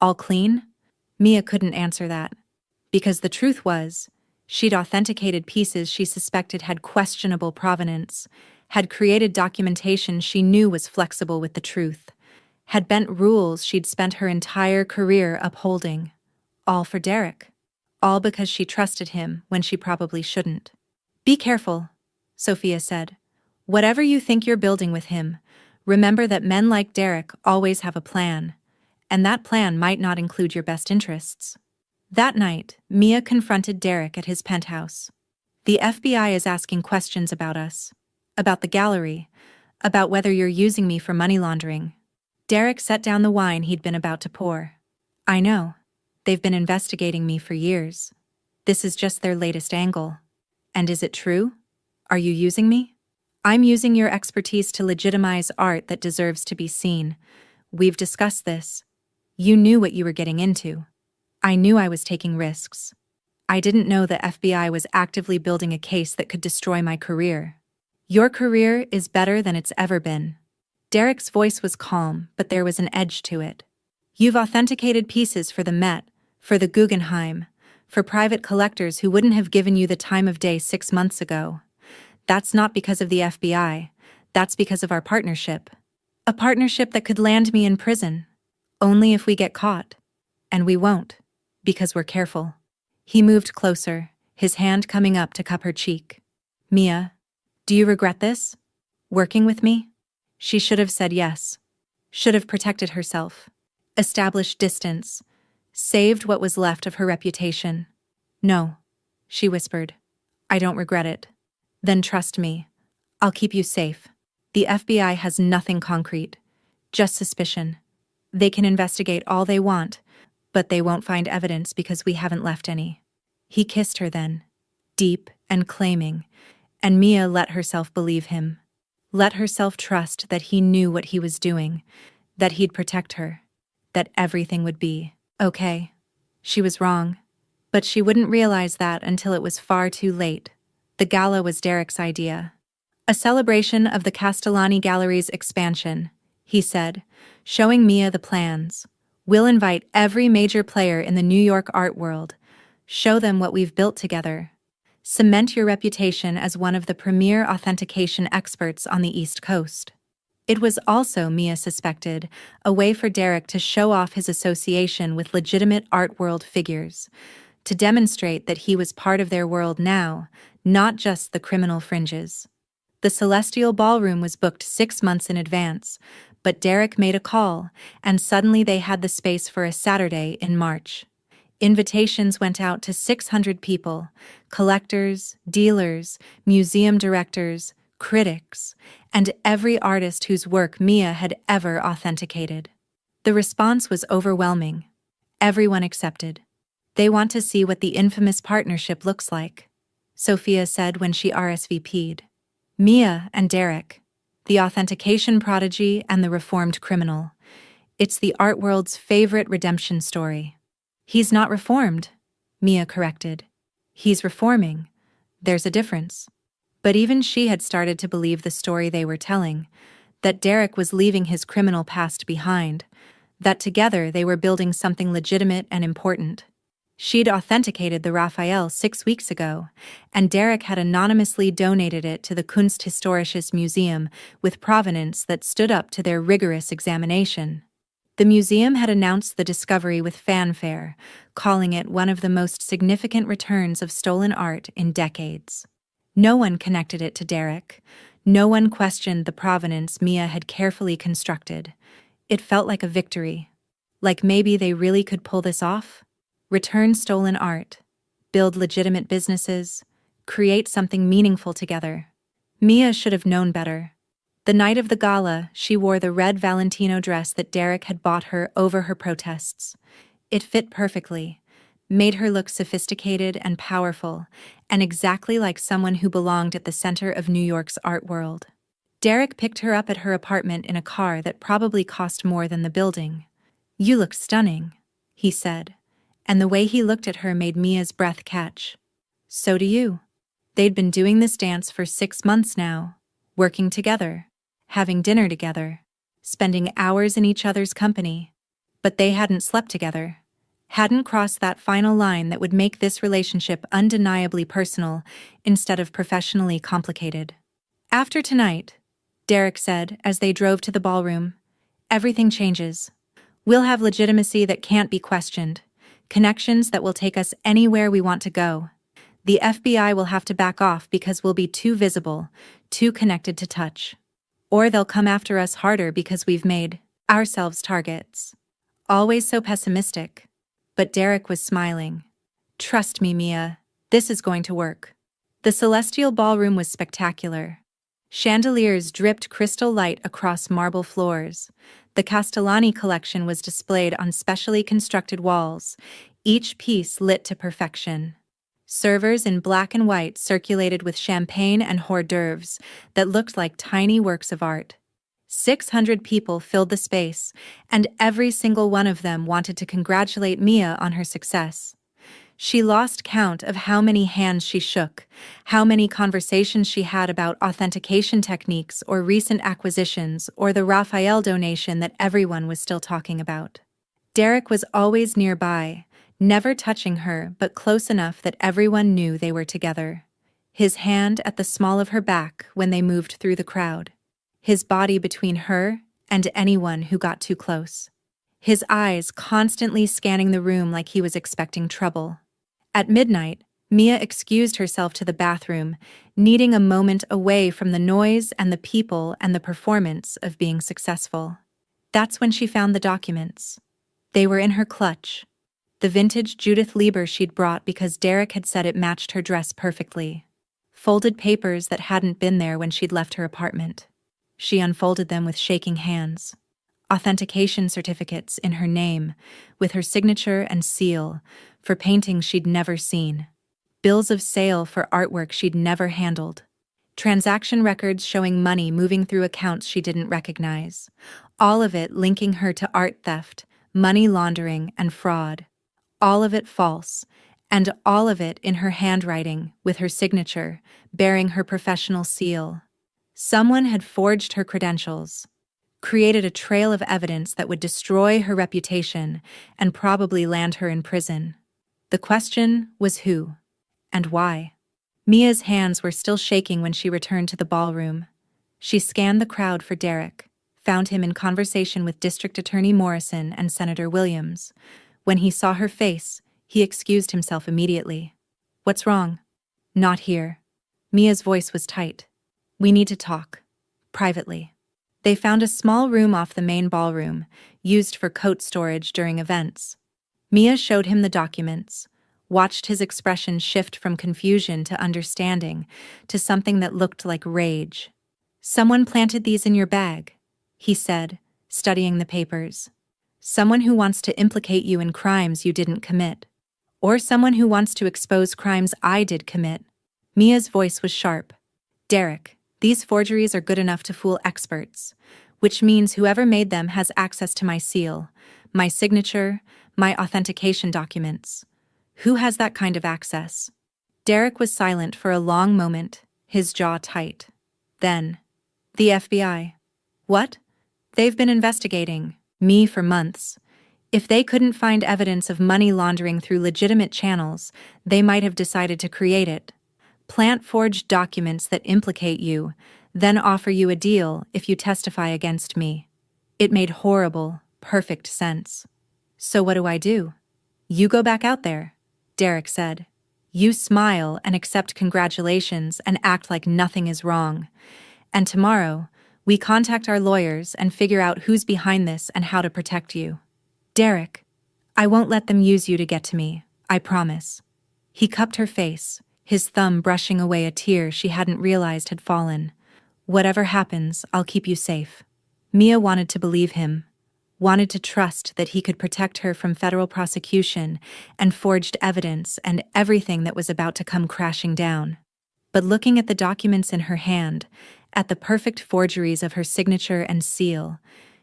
All clean?" Mia couldn't answer that. Because the truth was, she'd authenticated pieces she suspected had questionable provenance, had created documentation she knew was flexible with the truth, had bent rules she'd spent her entire career upholding. All for Derek. All because she trusted him when she probably shouldn't. "Be careful," Sophia said. "Whatever you think you're building with him, remember that men like Derek always have a plan, and that plan might not include your best interests." That night, Mia confronted Derek at his penthouse. "The FBI is asking questions about us, about the gallery, about whether you're using me for money laundering." Derek set down the wine he'd been about to pour. "I know. They've been investigating me for years. This is just their latest angle. And is it true? Are you using me?" "I'm using your expertise to legitimize art that deserves to be seen. We've discussed this. You knew what you were getting into. I knew I was taking risks. I didn't know the FBI was actively building a case that could destroy my career. Your career is better than it's ever been." Derek's voice was calm, but there was an edge to it. "You've authenticated pieces for the Met, for the Guggenheim, for private collectors who wouldn't have given you the time of day 6 months ago. That's not because of the FBI. That's because of our partnership. A partnership that could land me in prison. Only if we get caught. And we won't, because we're careful." He moved closer, his hand coming up to cup her cheek. "Mia, do you regret this? Working with me?" She should have said yes. Should have protected herself. Established distance. Saved what was left of her reputation. "No," she whispered. "I don't regret it." "Then trust me. I'll keep you safe. The FBI has nothing concrete. Just suspicion. They can investigate all they want, but they won't find evidence because we haven't left any." He kissed her then, deep and claiming, and Mia let herself believe him. Let herself trust that he knew what he was doing, that he'd protect her, that everything would be okay. She was wrong, but she wouldn't realize that until it was far too late. The gala was Derek's idea. A celebration of the Castellani Gallery's expansion. he said, showing Mia the plans. "We'll invite every major player in the New York art world. Show them what we've built together. Cement your reputation as one of the premier authentication experts on the East Coast." It was also, Mia suspected, a way for Derek to show off his association with legitimate art world figures, to demonstrate that he was part of their world now, not just the criminal fringes. The Celestial Ballroom was booked 6 months in advance, but Derek made a call, and suddenly they had the space for a Saturday in March. Invitations went out to 600 people: collectors, dealers, museum directors, critics, and every artist whose work Mia had ever authenticated. The response was overwhelming. Everyone accepted. "They want to see what the infamous partnership looks like," Sophia said when she RSVP'd. "Mia and Derek, the authentication prodigy and the reformed criminal. It's the art world's favorite redemption story." "He's not reformed," Mia corrected. "He's reforming. There's a difference." But even she had started to believe the story they were telling, that Derek was leaving his criminal past behind, that together they were building something legitimate and important. She'd authenticated the Raphael 6 weeks ago, and Derek had anonymously donated it to the Kunsthistorisches Museum with provenance that stood up to their rigorous examination. The museum had announced the discovery with fanfare, calling it one of the most significant returns of stolen art in decades. No one connected it to Derek. No one questioned the provenance Mia had carefully constructed. It felt like a victory. Like maybe they really could pull this off? Return stolen art, build legitimate businesses, create something meaningful together. Mia should have known better. The night of the gala, she wore the red Valentino dress that Derek had bought her over her protests. It fit perfectly, made her look sophisticated and powerful, and exactly like someone who belonged at the center of New York's art world. Derek picked her up at her apartment in a car that probably cost more than the building. "You look stunning," he said, and the way he looked at her made Mia's breath catch. "So do you." They'd been doing this dance for 6 months now, working together, having dinner together, spending hours in each other's company. But they hadn't slept together, hadn't crossed that final line that would make this relationship undeniably personal instead of professionally complicated. "After tonight," Derek said as they drove to the ballroom, "everything changes. We'll have legitimacy that can't be questioned, connections that will take us anywhere we want to go. The FBI will have to back off because we'll be too visible, too connected to touch. Or they'll come after us harder because we've made ourselves targets." Always so pessimistic. But Derek was smiling. "Trust me, Mia, this is going to work." The Celestial Ballroom was spectacular. Chandeliers dripped crystal light across marble floors. The Castellani collection was displayed on specially constructed walls, each piece lit to perfection. Servers in black and white circulated with champagne and hors d'oeuvres that looked like tiny works of art. 600 people filled the space, and every single one of them wanted to congratulate Mia on her success. She lost count of how many hands she shook, how many conversations she had about authentication techniques or recent acquisitions or the Raphael donation that everyone was still talking about. Derek was always nearby, never touching her but close enough that everyone knew they were together. His hand at the small of her back when they moved through the crowd. His body between her and anyone who got too close. His eyes constantly scanning the room like he was expecting trouble. At midnight, Mia excused herself to the bathroom, needing a moment away from the noise and the people and the performance of being successful. That's when she found the documents. They were in her clutch. The vintage Judith Lieber she'd brought because Derek had said it matched her dress perfectly. Folded papers that hadn't been there when she'd left her apartment. She unfolded them with shaking hands. Authentication certificates in her name, with her signature and seal, for paintings she'd never seen. Bills of sale for artwork she'd never handled. Transaction records showing money moving through accounts she didn't recognize. All of it linking her to art theft, money laundering, and fraud. All of it false, and all of it in her handwriting, with her signature, bearing her professional seal. Someone had forged her credentials. created a trail of evidence that would destroy her reputation and probably land her in prison. The question was who and why. Mia's hands were still shaking when she returned to the ballroom. She scanned the crowd for Derek, found him in conversation with District Attorney Morrison and Senator Williams. When he saw her face, he excused himself immediately. "What's wrong?" "Not here." Mia's voice was tight. "We need to talk. Privately." They found a small room off the main ballroom, used for coat storage during events. Mia showed him the documents, watched his expression shift from confusion to understanding to something that looked like rage. "Someone planted these in your bag," he said, studying the papers. "Someone who wants to implicate you in crimes you didn't commit. Or someone who wants to expose crimes I did commit." Mia's voice was sharp. "Derek, these forgeries are good enough to fool experts, which means whoever made them has access to my seal, my signature, my authentication documents. Who has that kind of access?" Derek was silent for a long moment, his jaw tight. Then, "The FBI." "What?" "They've been investigating me for months. If they couldn't find evidence of money laundering through legitimate channels, they might have decided to create it. Plant forged documents that implicate you, then offer you a deal if you testify against me." It made horrible, perfect sense. "So what do I do?" "You go back out there," Derek said. "You smile and accept congratulations and act like nothing is wrong. And tomorrow, we contact our lawyers and figure out who's behind this and how to protect you." "Derek, I won't let them use you to get to me, I promise." He cupped her face, his thumb brushing away a tear she hadn't realized had fallen. "Whatever happens, I'll keep you safe." Mia wanted to believe him, wanted to trust that he could protect her from federal prosecution and forged evidence and everything that was about to come crashing down. But looking at the documents in her hand, at the perfect forgeries of her signature and seal,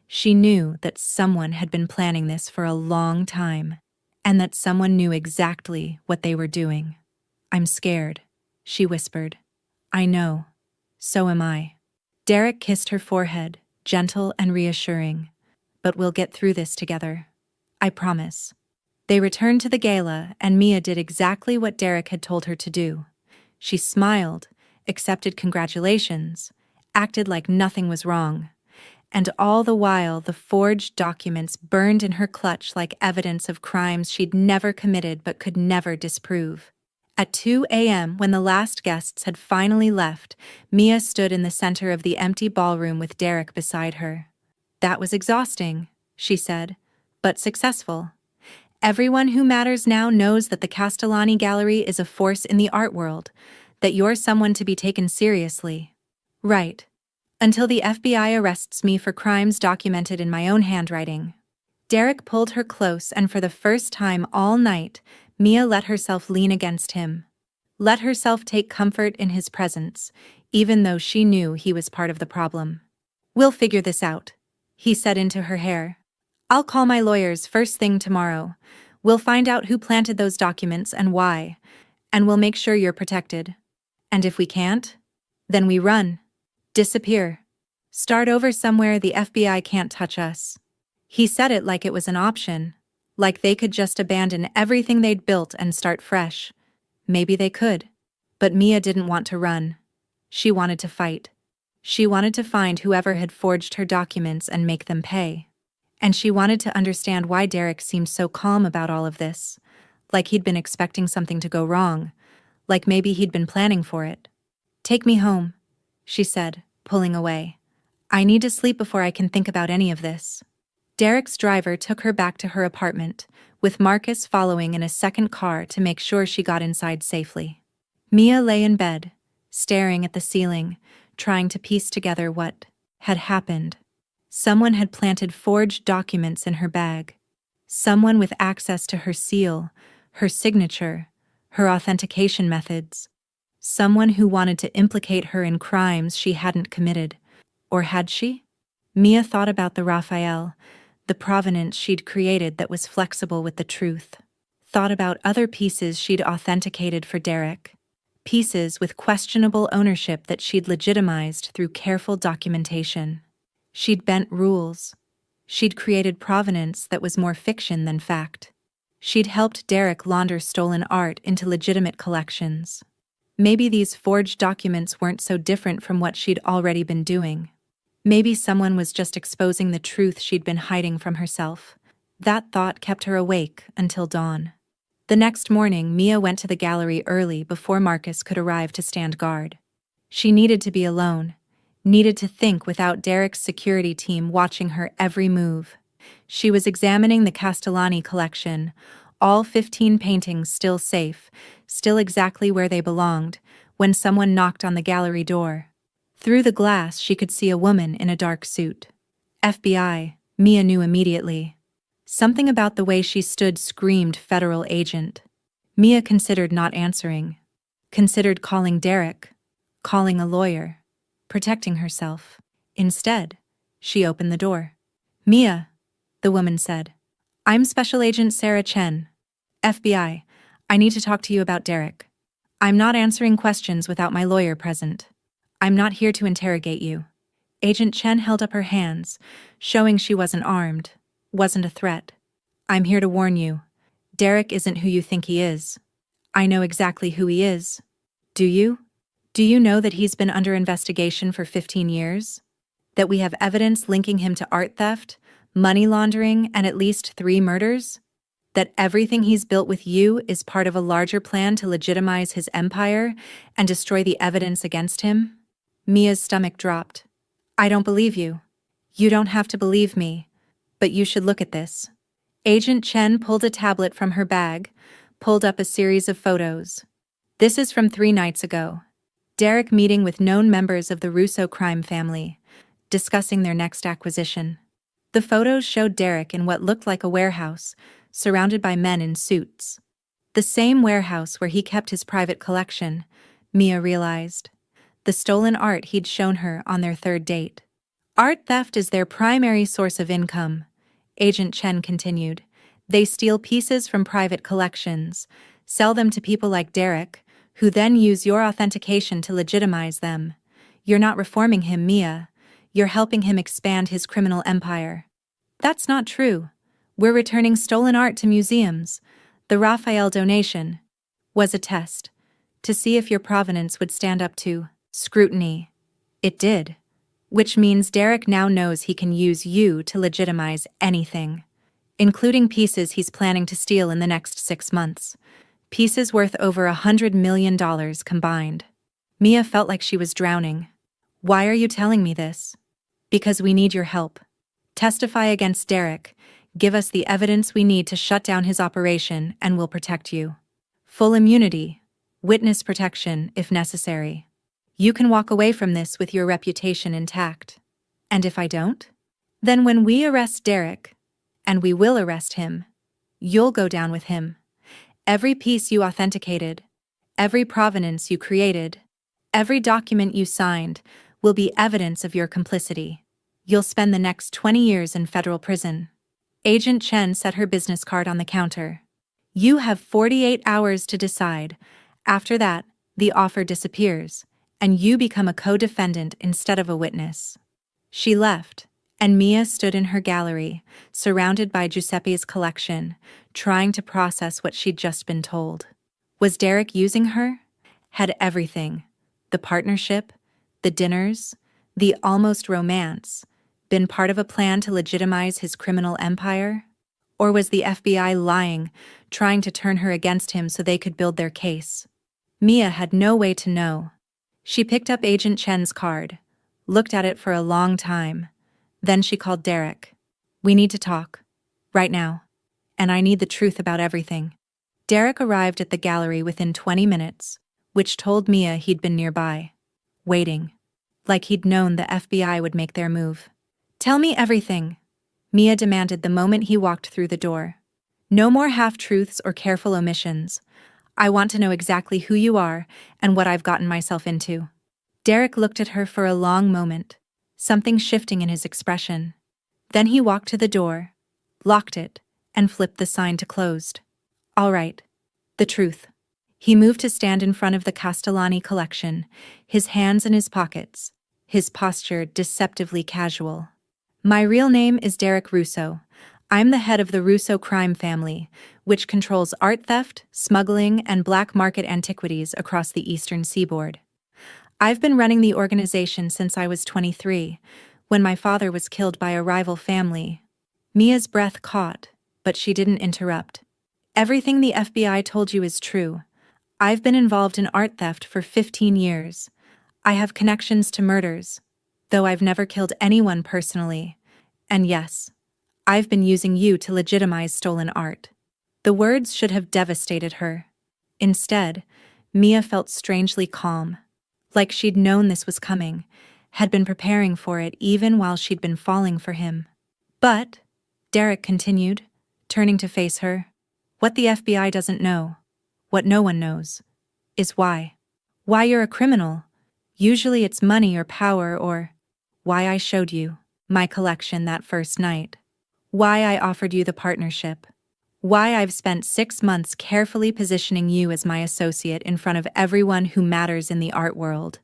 she knew that someone had been planning this for a long time, and that someone knew exactly what they were doing. "I'm scared," she whispered. "I know. So am I." Derek kissed her forehead, gentle and reassuring. "But we'll get through this together. I promise." They returned to the gala, and Mia did exactly what Derek had told her to do. She smiled, accepted congratulations, acted like nothing was wrong. And all the while, the forged documents burned in her clutch like evidence of crimes she'd never committed but could never disprove. At 2 a.m., when the last guests had finally left, Mia stood in the center of the empty ballroom with Derek beside her. "That was exhausting," she said, "but successful. Everyone who matters now knows that the Castellani Gallery is a force in the art world, that you're someone to be taken seriously." "Right. Until the FBI arrests me for crimes documented in my own handwriting." Derek pulled her close, and for the first time all night, Mia let herself lean against him. Let herself take comfort in his presence, even though she knew he was part of the problem. "We'll figure this out," he said into her hair. "I'll call my lawyers first thing tomorrow. We'll find out who planted those documents and why, and we'll make sure you're protected. And if we can't, then we run. Disappear. Start over somewhere the FBI can't touch us." He said it like it was an option, like they could just abandon everything they'd built and start fresh. Maybe they could. But Mia didn't want to run. She wanted to fight. She wanted to find whoever had forged her documents and make them pay. And she wanted to understand why Derek seemed so calm about all of this, like he'd been expecting something to go wrong, like maybe he'd been planning for it. "Take me home," she said, pulling away. "I need to sleep before I can think about any of this." Derek's driver took her back to her apartment, with Marcus following in a second car to make sure she got inside safely. Mia lay in bed, staring at the ceiling, trying to piece together what had happened. Someone had planted forged documents in her bag. Someone with access to her seal, her signature, her authentication methods. Someone who wanted to implicate her in crimes she hadn't committed. Or had she? Mia thought about the Raphael, the provenance she'd created that was flexible with the truth. Thought about other pieces she'd authenticated for Derek. Pieces with questionable ownership that she'd legitimized through careful documentation. She'd bent rules. She'd created provenance that was more fiction than fact. She'd helped Derek launder stolen art into legitimate collections. Maybe these forged documents weren't so different from what she'd already been doing. Maybe someone was just exposing the truth she'd been hiding from herself. That thought kept her awake until dawn. The next morning, Mia went to the gallery early before Marcus could arrive to stand guard. She needed to be alone, needed to think without Derek's security team watching her every move. She was examining the Castellani collection, all 15 paintings still safe, still exactly where they belonged, when someone knocked on the gallery door. Through the glass, she could see a woman in a dark suit. FBI, Mia knew immediately. Something about the way she stood screamed federal agent. Mia considered not answering. Considered calling Derek. Calling a lawyer. Protecting herself. Instead, she opened the door. Mia, the woman said. I'm Special Agent Sarah Chen. FBI, I need to talk to you about Derek. I'm not answering questions without my lawyer present. I'm not here to interrogate you. Agent Chen held up her hands, showing she wasn't armed, wasn't a threat. I'm here to warn you. Derek isn't who you think he is. I know exactly who he is. Do you? Do you know that he's been under investigation for 15 years? That we have evidence linking him to art theft, money laundering, and at least 3 murders? That everything he's built with you is part of a larger plan to legitimize his empire and destroy the evidence against him? Mia's stomach dropped. I don't believe you. You don't have to believe me, but you should look at this. Agent Chen pulled a tablet from her bag, pulled up a series of photos. This is from 3 nights ago. Derek meeting with known members of the Russo crime family, discussing their next acquisition. The photos showed Derek in what looked like a warehouse, surrounded by men in suits. The same warehouse where he kept his private collection, Mia realized. The stolen art he'd shown her on their 3rd date. Art theft is their primary source of income, Agent Chen continued. They steal pieces from private collections, sell them to people like Derek, who then use your authentication to legitimize them. You're not reforming him, Mia. You're helping him expand his criminal empire. That's not true. We're returning stolen art to museums. The Raphael donation was a test to see if your provenance would stand up to scrutiny. It did. Which means Derek now knows he can use you to legitimize anything, including pieces he's planning to steal in the next 6 months. Pieces worth over $100 million combined. Mia felt like she was drowning. Why are you telling me this? Because we need your help. Testify against Derek. Give us the evidence we need to shut down his operation, and we'll protect you. Full immunity. Witness protection, if necessary. You can walk away from this with your reputation intact. And if I don't? Then when we arrest Derek, and we will arrest him, you'll go down with him. Every piece you authenticated, every provenance you created, every document you signed will be evidence of your complicity. You'll spend the next 20 years in federal prison. Agent Chen set her business card on the counter. You have 48 hours to decide. After that, the offer disappears, and you become a co-defendant instead of a witness. She left, and Mia stood in her gallery, surrounded by Giuseppe's collection, trying to process what she'd just been told. Was Derek using her? Had everything, the partnership, the dinners, the almost romance, been part of a plan to legitimize his criminal empire? Or was the FBI lying, trying to turn her against him so they could build their case? Mia had no way to know. She picked up Agent Chen's card, looked at it for a long time. Then she called Derek. We need to talk. Right now. And I need the truth about everything. Derek arrived at the gallery within 20 minutes, which told Mia he'd been nearby. Waiting. Like he'd known the FBI would make their move. Tell me everything, Mia demanded the moment he walked through the door. No more half-truths or careful omissions. I want to know exactly who you are and what I've gotten myself into. Derek looked at her for a long moment, something shifting in his expression. Then he walked to the door, locked it, and flipped the sign to closed. All right. The truth. He moved to stand in front of the Castellani collection, his hands in his pockets, his posture deceptively casual. My real name is Derek Russo. I'm the head of the Russo crime family, which controls art theft, smuggling, and black market antiquities across the eastern seaboard. I've been running the organization since I was 23, when my father was killed by a rival family. Mia's breath caught, but she didn't interrupt. Everything the FBI told you is true. I've been involved in art theft for 15 years. I have connections to murders, though I've never killed anyone personally. And yes, I've been using you to legitimize stolen art. The words should have devastated her. Instead, Mia felt strangely calm, like she'd known this was coming, had been preparing for it even while she'd been falling for him. But, Derek continued, turning to face her, what the FBI doesn't know, what no one knows, is why. Why you're a criminal. Usually it's money or power or why I showed you my collection that first night. Why I offered you the partnership. Why I've spent 6 months carefully positioning you as my associate in front of everyone who matters in the art world.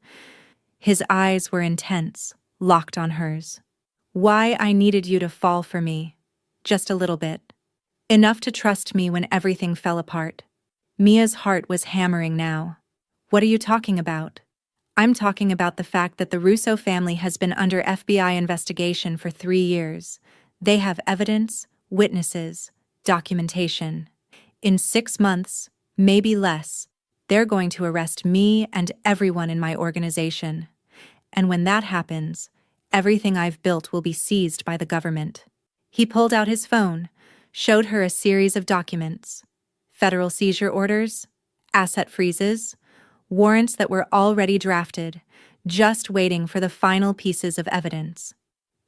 His eyes were intense, locked on hers. Why I needed you to fall for me. Just a little bit. Enough to trust me when everything fell apart. Mia's heart was hammering now. What are you talking about? I'm talking about the fact that the Russo family has been under FBI investigation for 3 years. They have evidence, witnesses, documentation. In 6 months, maybe less, they're going to arrest me and everyone in my organization. And when that happens, everything I've built will be seized by the government. He pulled out his phone, showed her a series of documents. Federal seizure orders, asset freezes, warrants that were already drafted, just waiting for the final pieces of evidence.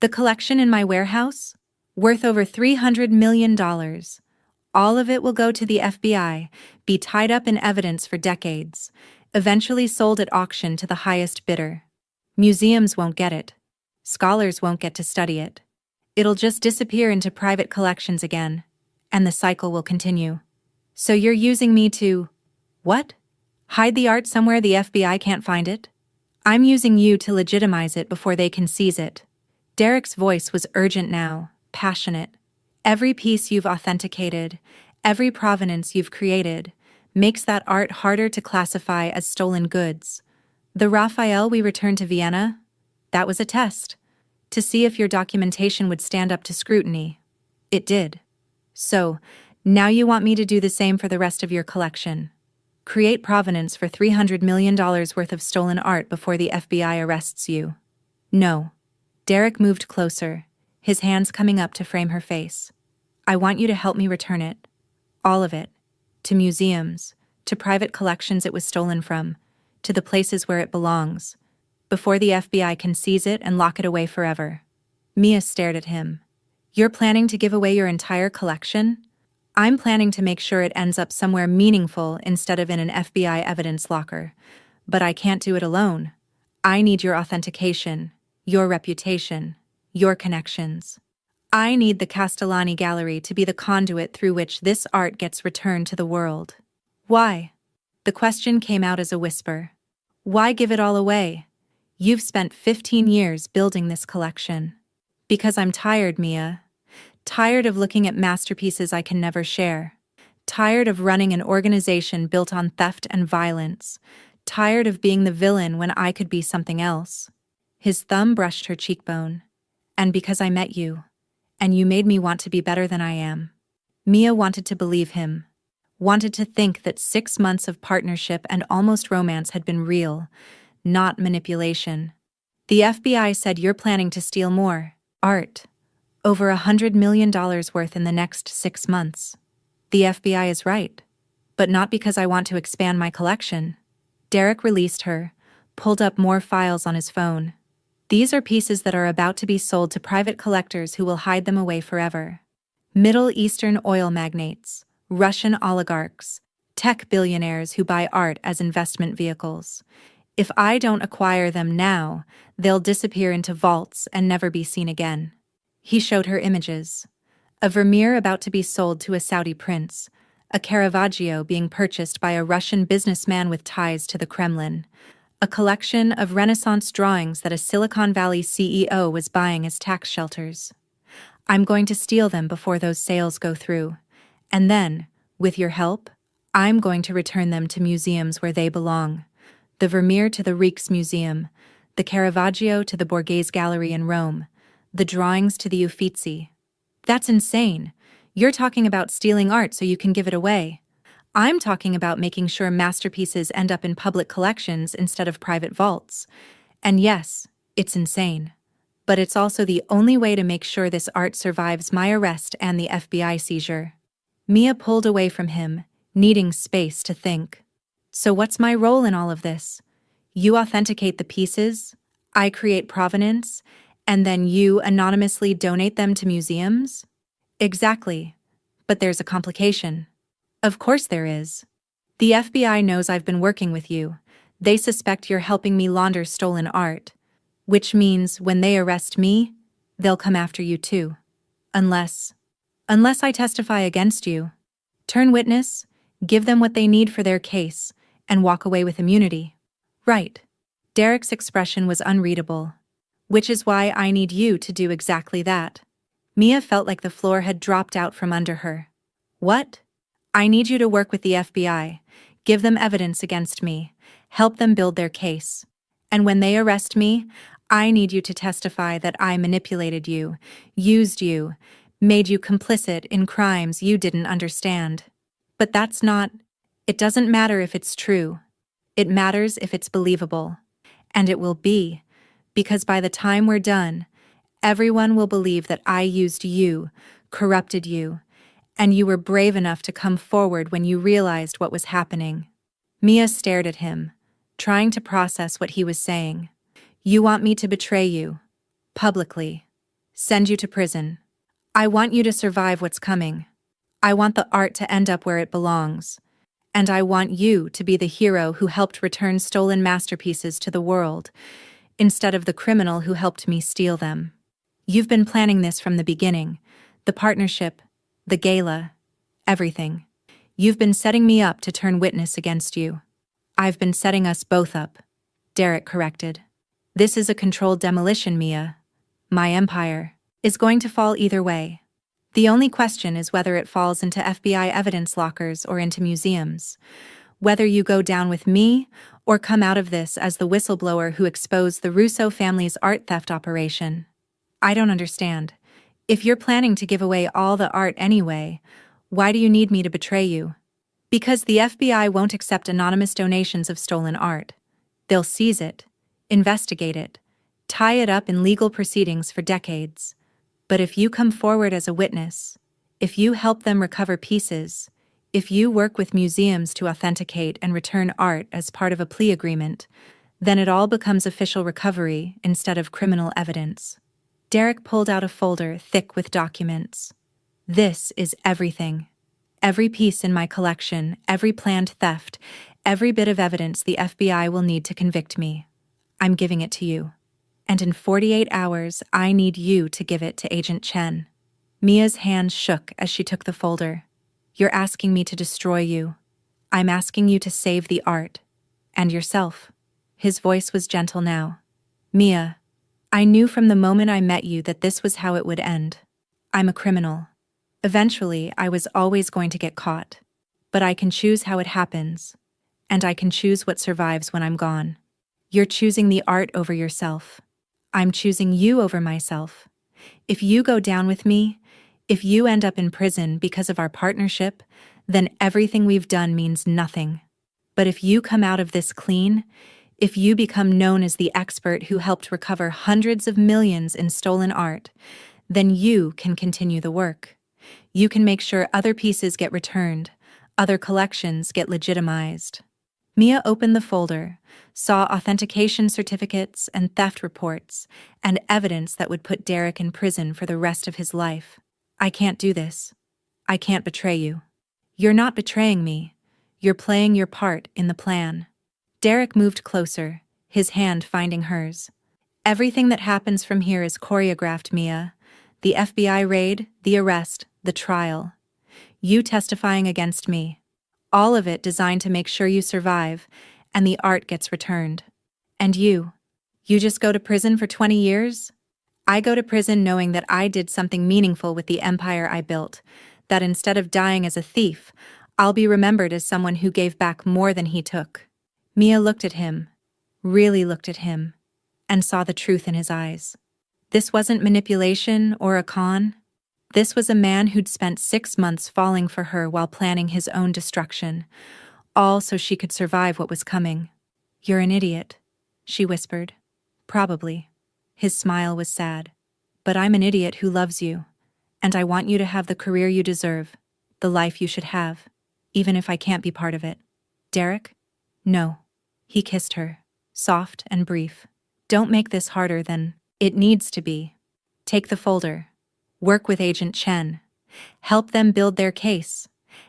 The collection in my warehouse? Worth over $300 million. All of it will go to the FBI, be tied up in evidence for decades, eventually sold at auction to the highest bidder. Museums won't get it. Scholars won't get to study it. It'll just disappear into private collections again, and the cycle will continue. So you're using me to… what? Hide the art somewhere the FBI can't find it? I'm using you to legitimize it before they can seize it. Derek's voice was urgent now, passionate. Every piece you've authenticated, every provenance you've created, makes that art harder to classify as stolen goods. The Raphael we returned to Vienna? That was a test, to see if your documentation would stand up to scrutiny. It did. So, now you want me to do the same for the rest of your collection. Create provenance for $300 million worth of stolen art before the FBI arrests you. No. Derek moved closer, his hands coming up to frame her face. I want you to help me return it. All of it. To museums, to private collections it was stolen from, to the places where it belongs, before the FBI can seize it and lock it away forever. Mia stared at him. You're planning to give away your entire collection? I'm planning to make sure it ends up somewhere meaningful instead of in an FBI evidence locker. But I can't do it alone. I need your authentication, your reputation, your connections. I need the Castellani Gallery to be the conduit through which this art gets returned to the world. Why? The question came out as a whisper. Why give it all away? You've spent 15 years building this collection. Because I'm tired, Mia. Tired of looking at masterpieces I can never share. Tired of running an organization built on theft and violence. Tired of being the villain when I could be something else. His thumb brushed her cheekbone. And because I met you. And you made me want to be better than I am. Mia wanted to believe him. Wanted to think that 6 months of partnership and almost romance had been real, not manipulation. The FBI said you're planning to steal more art. Over $100 million worth in the next 6 months. The FBI is right. But not because I want to expand my collection. Derek released her, pulled up more files on his phone. These are pieces that are about to be sold to private collectors who will hide them away forever. Middle Eastern oil magnates, Russian oligarchs, tech billionaires who buy art as investment vehicles. If I don't acquire them now, they'll disappear into vaults and never be seen again. He showed her images. A Vermeer about to be sold to a Saudi prince, a Caravaggio being purchased by a Russian businessman with ties to the Kremlin, A collection of Renaissance drawings that a Silicon Valley CEO was buying as tax shelters. I'm going to steal them before those sales go through. And then, with your help, I'm going to return them to museums where they belong. The Vermeer to the Rijksmuseum, the Caravaggio to the Borghese Gallery in Rome, the drawings to the Uffizi. That's insane. You're talking about stealing art so you can give it away. I'm talking about making sure masterpieces end up in public collections instead of private vaults. And yes, it's insane. But it's also the only way to make sure this art survives my arrest and the FBI seizure. Mia pulled away from him, needing space to think. So what's my role in all of this? You authenticate the pieces, I create provenance, and then you anonymously donate them to museums? Exactly. But there's a complication. Of course there is. The FBI knows I've been working with you. They suspect you're helping me launder stolen art. Which means when they arrest me, they'll come after you too. Unless I testify against you. Turn witness, give them what they need for their case, and walk away with immunity. Right. Derek's expression was unreadable. Which is why I need you to do exactly that. Mia felt like the floor had dropped out from under her. What? I need you to work with the FBI, give them evidence against me, help them build their case. And when they arrest me, I need you to testify that I manipulated you, used you, made you complicit in crimes you didn't understand. But it doesn't matter if it's true. It matters if it's believable. And it will be, because by the time we're done, everyone will believe that I used you, corrupted you, and you were brave enough to come forward when you realized what was happening. Mia stared at him, trying to process what he was saying. You want me to betray you, publicly, send you to prison. I want you to survive what's coming. I want the art to end up where it belongs. And I want you to be the hero who helped return stolen masterpieces to the world, instead of the criminal who helped me steal them. You've been planning this from the beginning, the partnership, the gala, everything. You've been setting me up to turn witness against you. I've been setting us both up, Derek corrected. This is a controlled demolition, Mia. My empire is going to fall either way. The only question is whether it falls into FBI evidence lockers or into museums. Whether you go down with me or come out of this as the whistleblower who exposed the Russo family's art theft operation. I don't understand. If you're planning to give away all the art anyway, why do you need me to betray you? Because the FBI won't accept anonymous donations of stolen art. They'll seize it, investigate it, tie it up in legal proceedings for decades. But if you come forward as a witness, if you help them recover pieces, if you work with museums to authenticate and return art as part of a plea agreement, then it all becomes official recovery instead of criminal evidence. Derek pulled out a folder thick with documents. This is everything. Every piece in my collection, every planned theft, every bit of evidence the FBI will need to convict me. I'm giving it to you. And in 48 hours, I need you to give it to Agent Chen. Mia's hand shook as she took the folder. You're asking me to destroy you. I'm asking you to save the art. And yourself. His voice was gentle now. Mia, I knew from the moment I met you that this was how it would end. I'm a criminal. Eventually, I was always going to get caught. But I can choose how it happens. And I can choose what survives when I'm gone. You're choosing the art over yourself. I'm choosing you over myself. If you go down with me, if you end up in prison because of our partnership, then everything we've done means nothing. But if you come out of this clean, if you become known as the expert who helped recover hundreds of millions in stolen art, then you can continue the work. You can make sure other pieces get returned, other collections get legitimized. Mia opened the folder, saw authentication certificates and theft reports, and evidence that would put Derek in prison for the rest of his life. I can't do this. I can't betray you. You're not betraying me. You're playing your part in the plan. Derek moved closer, his hand finding hers. Everything that happens from here is choreographed, Mia. The FBI raid, the arrest, the trial. You testifying against me. All of it designed to make sure you survive, and the art gets returned. And you? You just go to prison for 20 years? I go to prison knowing that I did something meaningful with the empire I built, that instead of dying as a thief, I'll be remembered as someone who gave back more than he took. Mia looked at him, really looked at him, and saw the truth in his eyes. This wasn't manipulation or a con. This was a man who'd spent 6 months falling for her while planning his own destruction, all so she could survive what was coming. "You're an idiot," she whispered. "Probably." His smile was sad. "But I'm an idiot who loves you, and I want you to have the career you deserve, the life you should have, even if I can't be part of it." "Derek?" "No." He kissed her, soft and brief. "Don't make this harder than it needs to be. Take the folder. Work with Agent Chen. Help them build their case.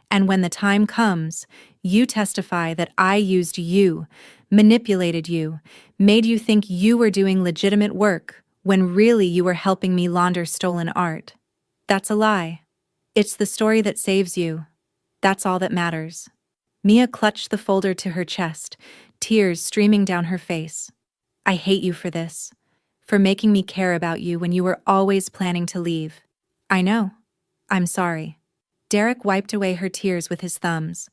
And when the time comes, you testify that I used you, manipulated you, made you think you were doing legitimate work when really you were helping me launder stolen art. That's a lie. It's the story that saves you. That's all that matters." Mia clutched the folder to her chest, tears streaming down her face. "I hate you for this. For making me care about you when you were always planning to leave." "I know. I'm sorry." Derek wiped away her tears with his thumbs.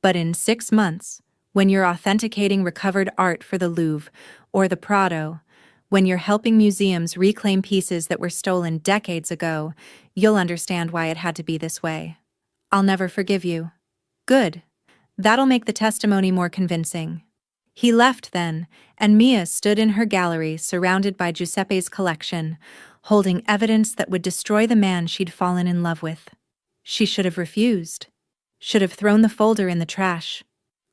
"But in 6 months, when you're authenticating recovered art for the Louvre or the Prado, when you're helping museums reclaim pieces that were stolen decades ago, you'll understand why it had to be this way. I'll never forgive you." "Good. That'll make the testimony more convincing." He left then, and Mia stood in her gallery surrounded by Giuseppe's collection, holding evidence that would destroy the man she'd fallen in love with. She should have refused. Should have thrown the folder in the trash.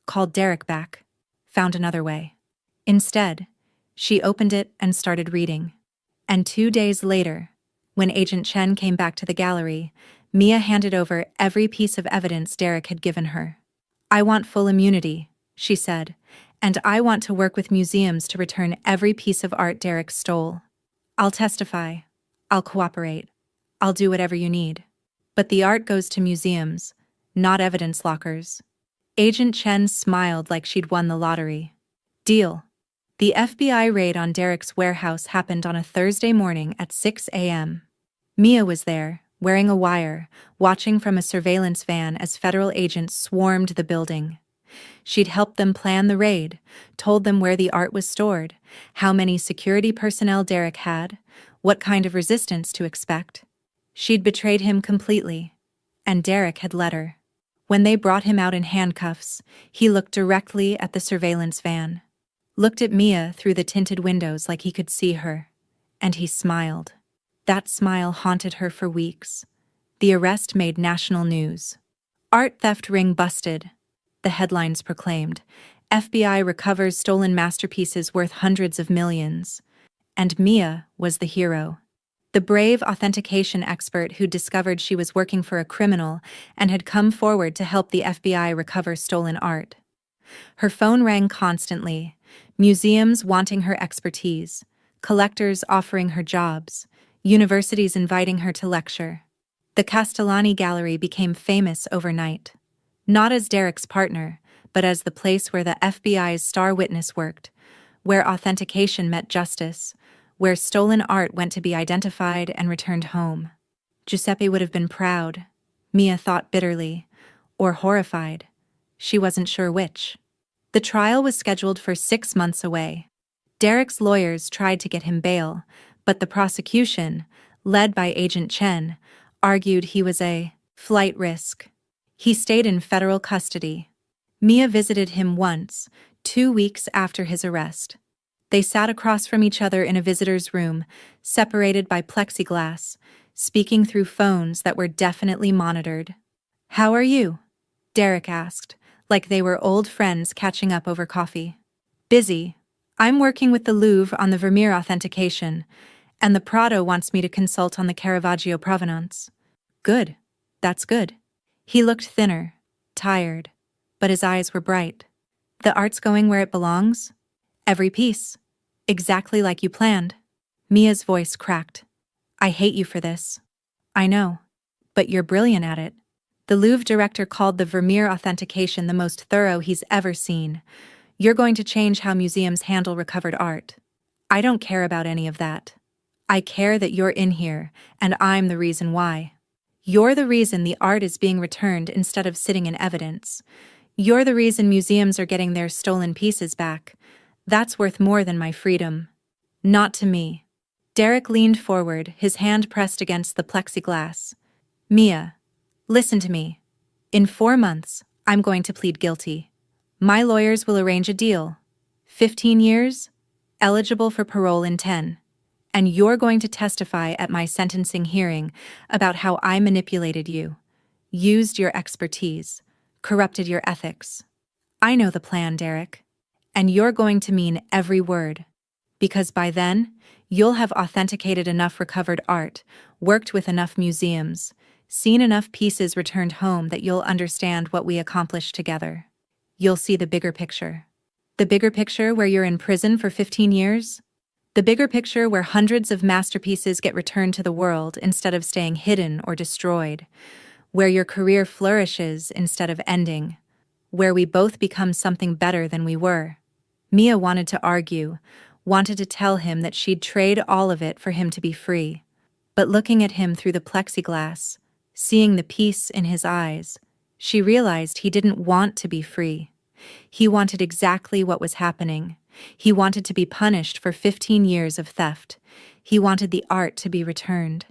Called Derek back. Found another way. Instead, she opened it and started reading. And 2 days later, when Agent Chen came back to the gallery, Mia handed over every piece of evidence Derek had given her. "I want full immunity," she said, "and I want to work with museums to return every piece of art Derek stole. I'll testify. I'll cooperate. I'll do whatever you need. But the art goes to museums, not evidence lockers." Agent Chen smiled like she'd won the lottery. "Deal." The FBI raid on Derek's warehouse happened on a Thursday morning at 6 a.m. Mia was there, wearing a wire, watching from a surveillance van as federal agents swarmed the building. She'd helped them plan the raid, told them where the art was stored, how many security personnel Derek had, what kind of resistance to expect. She'd betrayed him completely, and Derek had let her. When they brought him out in handcuffs, he looked directly at the surveillance van, looked at Mia through the tinted windows like he could see her, and he smiled. That smile haunted her for weeks. The arrest made national news. "Art theft ring busted," the headlines proclaimed. "FBI recovers stolen masterpieces worth hundreds of millions." And Mia was the hero. The brave authentication expert who discovered she was working for a criminal and had come forward to help the FBI recover stolen art. Her phone rang constantly, museums wanting her expertise, collectors offering her jobs, universities inviting her to lecture. The Castellani Gallery became famous overnight. Not as Derek's partner, but as the place where the FBI's star witness worked, where authentication met justice, where stolen art went to be identified and returned home. Giuseppe would have been proud, Mia thought bitterly, or horrified. She wasn't sure which. The trial was scheduled for 6 months away. Derek's lawyers tried to get him bail, but the prosecution, led by Agent Chen, argued he was a flight risk. He stayed in federal custody. Mia visited him once, 2 weeks after his arrest. They sat across from each other in a visitor's room, separated by plexiglass, speaking through phones that were definitely monitored. "How are you?" Derek asked, like they were old friends catching up over coffee. "Busy. I'm working with the Louvre on the Vermeer authentication, and the Prado wants me to consult on the Caravaggio provenance." "Good. That's good." He looked thinner, tired, but his eyes were bright. "The art's going where it belongs?" "Every piece. Exactly like you planned." Mia's voice cracked. "I hate you for this." "I know. But you're brilliant at it." The Louvre director called the Vermeer authentication the most thorough he's ever seen. You're going to change how museums handle recovered art. I don't care about any of that. I care that you're in here, and I'm the reason why. You're the reason the art is being returned instead of sitting in evidence. You're the reason museums are getting their stolen pieces back. That's worth more than my freedom. Not to me. Derek leaned forward, his hand pressed against the plexiglass. Mia, listen to me. In 4 months, I'm going to plead guilty. My lawyers will arrange a deal. 15 years? Eligible for parole in 10. And you're going to testify at my sentencing hearing about how I manipulated you, used your expertise, corrupted your ethics. I know the plan, Derek. And you're going to mean every word. Because by then, you'll have authenticated enough recovered art, worked with enough museums, seen enough pieces returned home that you'll understand what we accomplished together. You'll see the bigger picture. The bigger picture where you're in prison for 15 years? The bigger picture where hundreds of masterpieces get returned to the world instead of staying hidden or destroyed, where your career flourishes instead of ending, where we both become something better than we were. Mia wanted to argue, wanted to tell him that she'd trade all of it for him to be free. But looking at him through the plexiglass, seeing the peace in his eyes, she realized he didn't want to be free. He wanted exactly what was happening. He wanted to be punished for 15 years of theft. He wanted the art to be returned.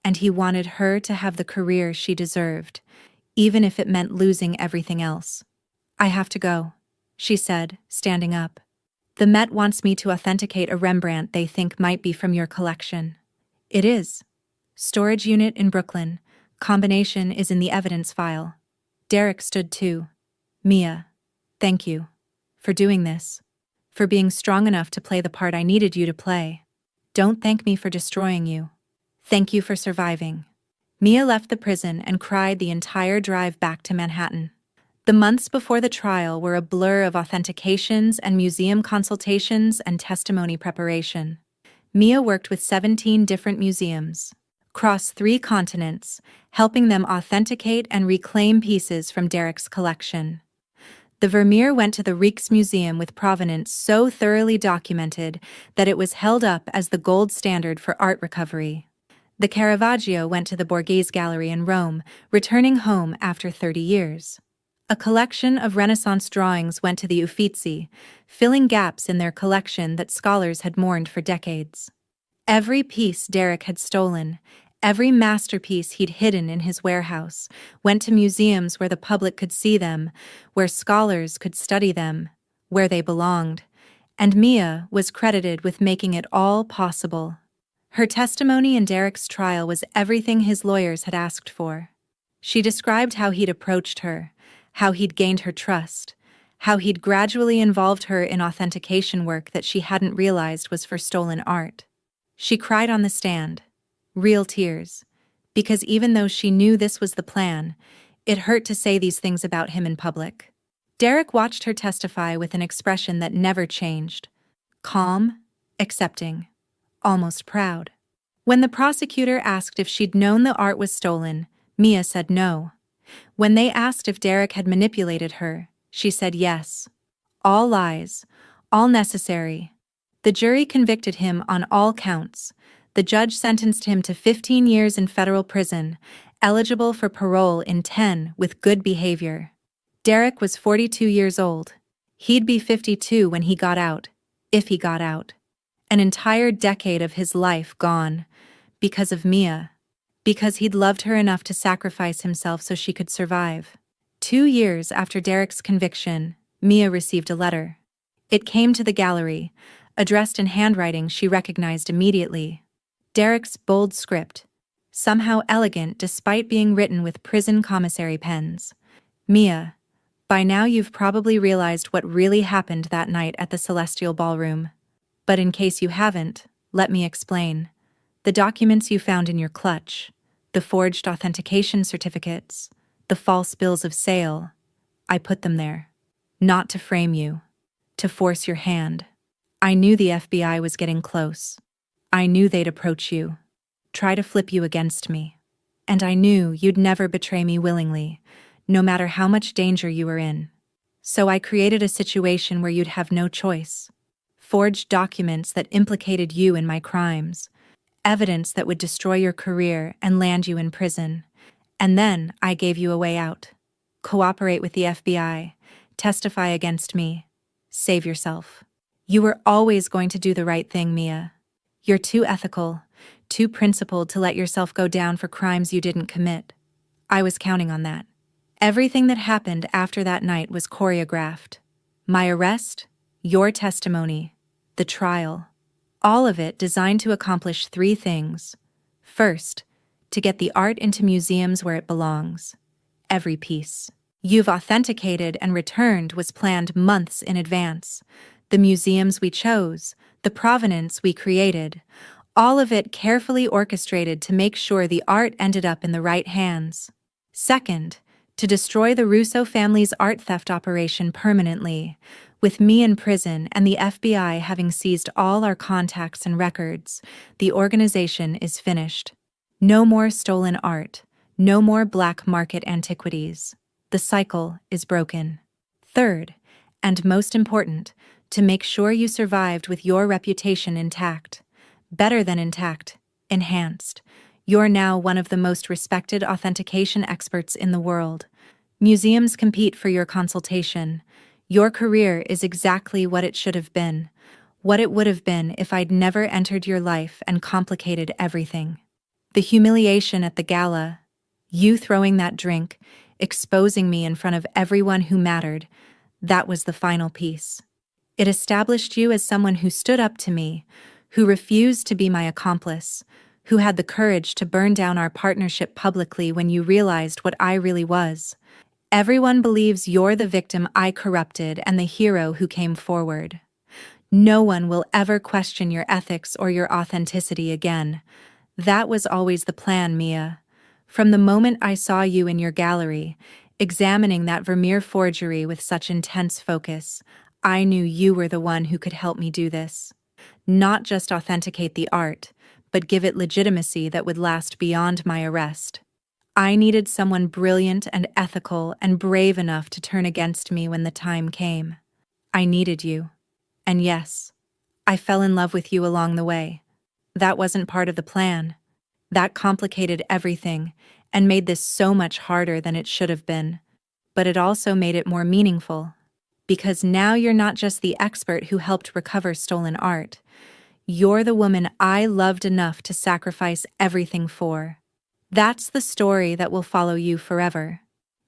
And he wanted her to have the career she deserved, even if it meant losing everything else. I have to go, she said, standing up. The Met wants me to authenticate a Rembrandt they think might be from your collection. It is. Storage unit in Brooklyn. Combination is in the evidence file. Derek stood too. Mia, thank you. For doing this. For being strong enough to play the part I needed you to play. Don't thank me for destroying you. Thank you for surviving. Mia left the prison and cried the entire drive back to Manhattan. The months before the trial were a blur of authentications and museum consultations and testimony preparation. Mia worked with 17 different museums, across 3 continents, helping them authenticate and reclaim pieces from Derek's collection. The Vermeer went to the Rijksmuseum with provenance so thoroughly documented that it was held up as the gold standard for art recovery. The Caravaggio went to the Borghese Gallery in Rome, returning home after 30 years. A collection of Renaissance drawings went to the Uffizi, filling gaps in their collection that scholars had mourned for decades. Every piece Derek had stolen, every masterpiece he'd hidden in his warehouse, went to museums where the public could see them, where scholars could study them, where they belonged, and Mia was credited with making it all possible. Her testimony in Derek's trial was everything his lawyers had asked for. She described how he'd approached her, how he'd gained her trust, how he'd gradually involved her in authentication work that she hadn't realized was for stolen art. She cried on the stand, real tears, because even though she knew this was the plan, it hurt to say these things about him in public. Derek watched her testify with an expression that never changed, calm, accepting, almost proud. When the prosecutor asked if she'd known the art was stolen, Mia said no. When they asked if Derek had manipulated her, she said yes. All lies, all necessary. The jury convicted him on all counts. The judge sentenced him to 15 years in federal prison, eligible for parole in 10 with good behavior. Derek was 42 years old. He'd be 52 when he got out, if he got out. An entire decade of his life gone, because of Mia. Because he'd loved her enough to sacrifice himself so she could survive. 2 years after Derek's conviction, Mia received a letter. It came to the gallery, addressed in handwriting she recognized immediately. Derek's bold script, somehow elegant despite being written with prison commissary pens. Mia, by now you've probably realized what really happened that night at the Celestial Ballroom. But in case you haven't, let me explain. The documents you found in your clutch, the forged authentication certificates, the false bills of sale, I put them there. Not to frame you, to force your hand. I knew the FBI was getting close. I knew they'd approach you, try to flip you against me. And I knew you'd never betray me willingly, no matter how much danger you were in. So I created a situation where you'd have no choice. Forged documents that implicated you in my crimes. Evidence that would destroy your career and land you in prison. And then I gave you a way out. Cooperate with the FBI. Testify against me. Save yourself. You were always going to do the right thing, Mia. You're too ethical, too principled to let yourself go down for crimes you didn't commit. I was counting on that. Everything that happened after that night was choreographed. My arrest, your testimony, the trial. All of it designed to accomplish three things. First, to get the art into museums where it belongs. Every piece you've authenticated and returned was planned months in advance. The museums we chose, the provenance we created, all of it carefully orchestrated to make sure the art ended up in the right hands. Second, to destroy the Russo family's art theft operation permanently, with me in prison and the FBI having seized all our contacts and records. The organization is finished. No more stolen art, no more black market antiquities. The cycle is broken. Third, and most important, to make sure you survived with your reputation intact. Better than intact, enhanced. You're now one of the most respected authentication experts in the world. Museums compete for your consultation. Your career is exactly what it should have been, what it would have been if I'd never entered your life and complicated everything. The humiliation at the gala, you throwing that drink, exposing me in front of everyone who mattered, that was the final piece. It established you as someone who stood up to me, who refused to be my accomplice, who had the courage to burn down our partnership publicly when you realized what I really was. Everyone believes you're the victim I corrupted and the hero who came forward. No one will ever question your ethics or your authenticity again. That was always the plan, Mia. From the moment I saw you in your gallery, examining that Vermeer forgery with such intense focus, I knew you were the one who could help me do this. Not just authenticate the art, but give it legitimacy that would last beyond my arrest. I needed someone brilliant and ethical and brave enough to turn against me when the time came. I needed you. And yes, I fell in love with you along the way. That wasn't part of the plan. That complicated everything and made this so much harder than it should have been. But it also made it more meaningful. Because now you're not just the expert who helped recover stolen art. You're the woman I loved enough to sacrifice everything for. That's the story that will follow you forever.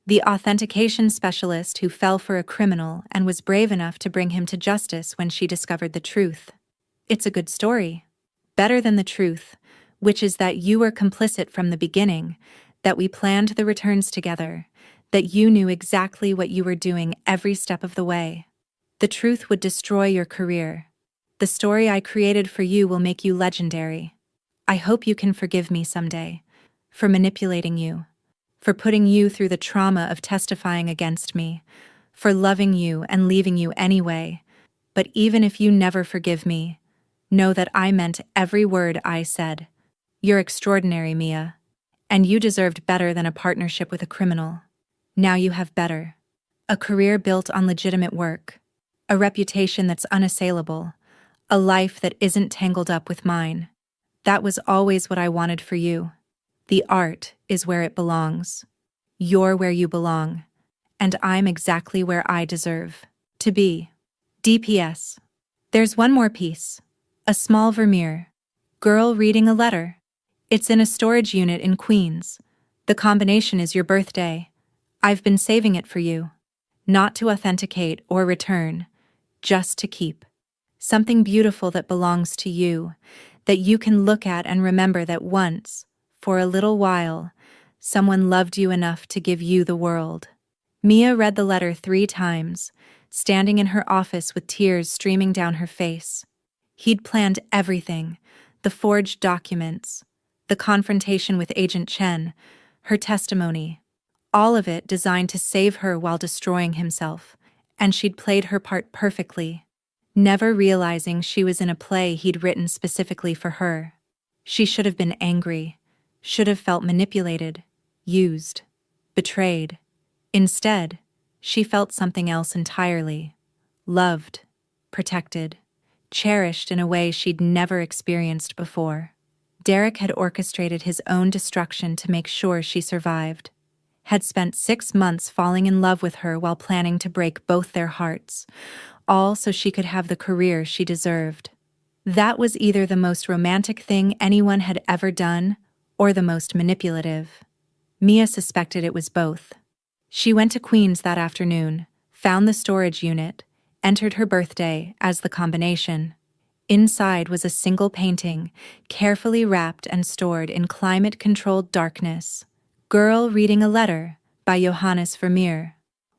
The authentication specialist who fell for a criminal and was brave enough to bring him to justice when she discovered the truth. It's a good story. Better than the truth, which is that you were complicit from the beginning, that we planned the returns together, that you knew exactly what you were doing every step of the way. The truth would destroy your career. The story I created for you will make you legendary. I hope you can forgive me someday, for manipulating you, for putting you through the trauma of testifying against me, for loving you and leaving you anyway. But even if you never forgive me, know that I meant every word I said. You're extraordinary, Mia, and you deserved better than a partnership with a criminal. Now you have better. A career built on legitimate work, a reputation that's unassailable, a life that isn't tangled up with mine. That was always what I wanted for you. The art is where it belongs. You're where you belong, and I'm exactly where I deserve to be. DPS. There's one more piece. A small Vermeer. Girl reading a letter. It's in a storage unit in Queens. The combination is your birthday. I've been saving it for you. Not to authenticate or return, just to keep. Something beautiful that belongs to you, that you can look at and remember that once, for a little while, someone loved you enough to give you the world. Mia read the letter 3 times, standing in her office with tears streaming down her face. He'd planned everything, the forged documents, the confrontation with Agent Chen, her testimony, all of it designed to save her while destroying himself, and she'd played her part perfectly, never realizing she was in a play he'd written specifically for her. She should have been angry, should have felt manipulated, used, betrayed. Instead, She felt something else entirely. Loved, protected, cherished in a way she'd never experienced before. Derek had orchestrated his own destruction to make sure she survived. Had spent 6 months falling in love with her while planning to break both their hearts, all so she could have the career she deserved. That was either the most romantic thing anyone had ever done, or the most manipulative. Mia suspected it was both. She went to Queens that afternoon, found the storage unit, entered her birthday as the combination. Inside was a single painting, carefully wrapped and stored in climate-controlled darkness. Girl Reading a Letter by Johannes Vermeer.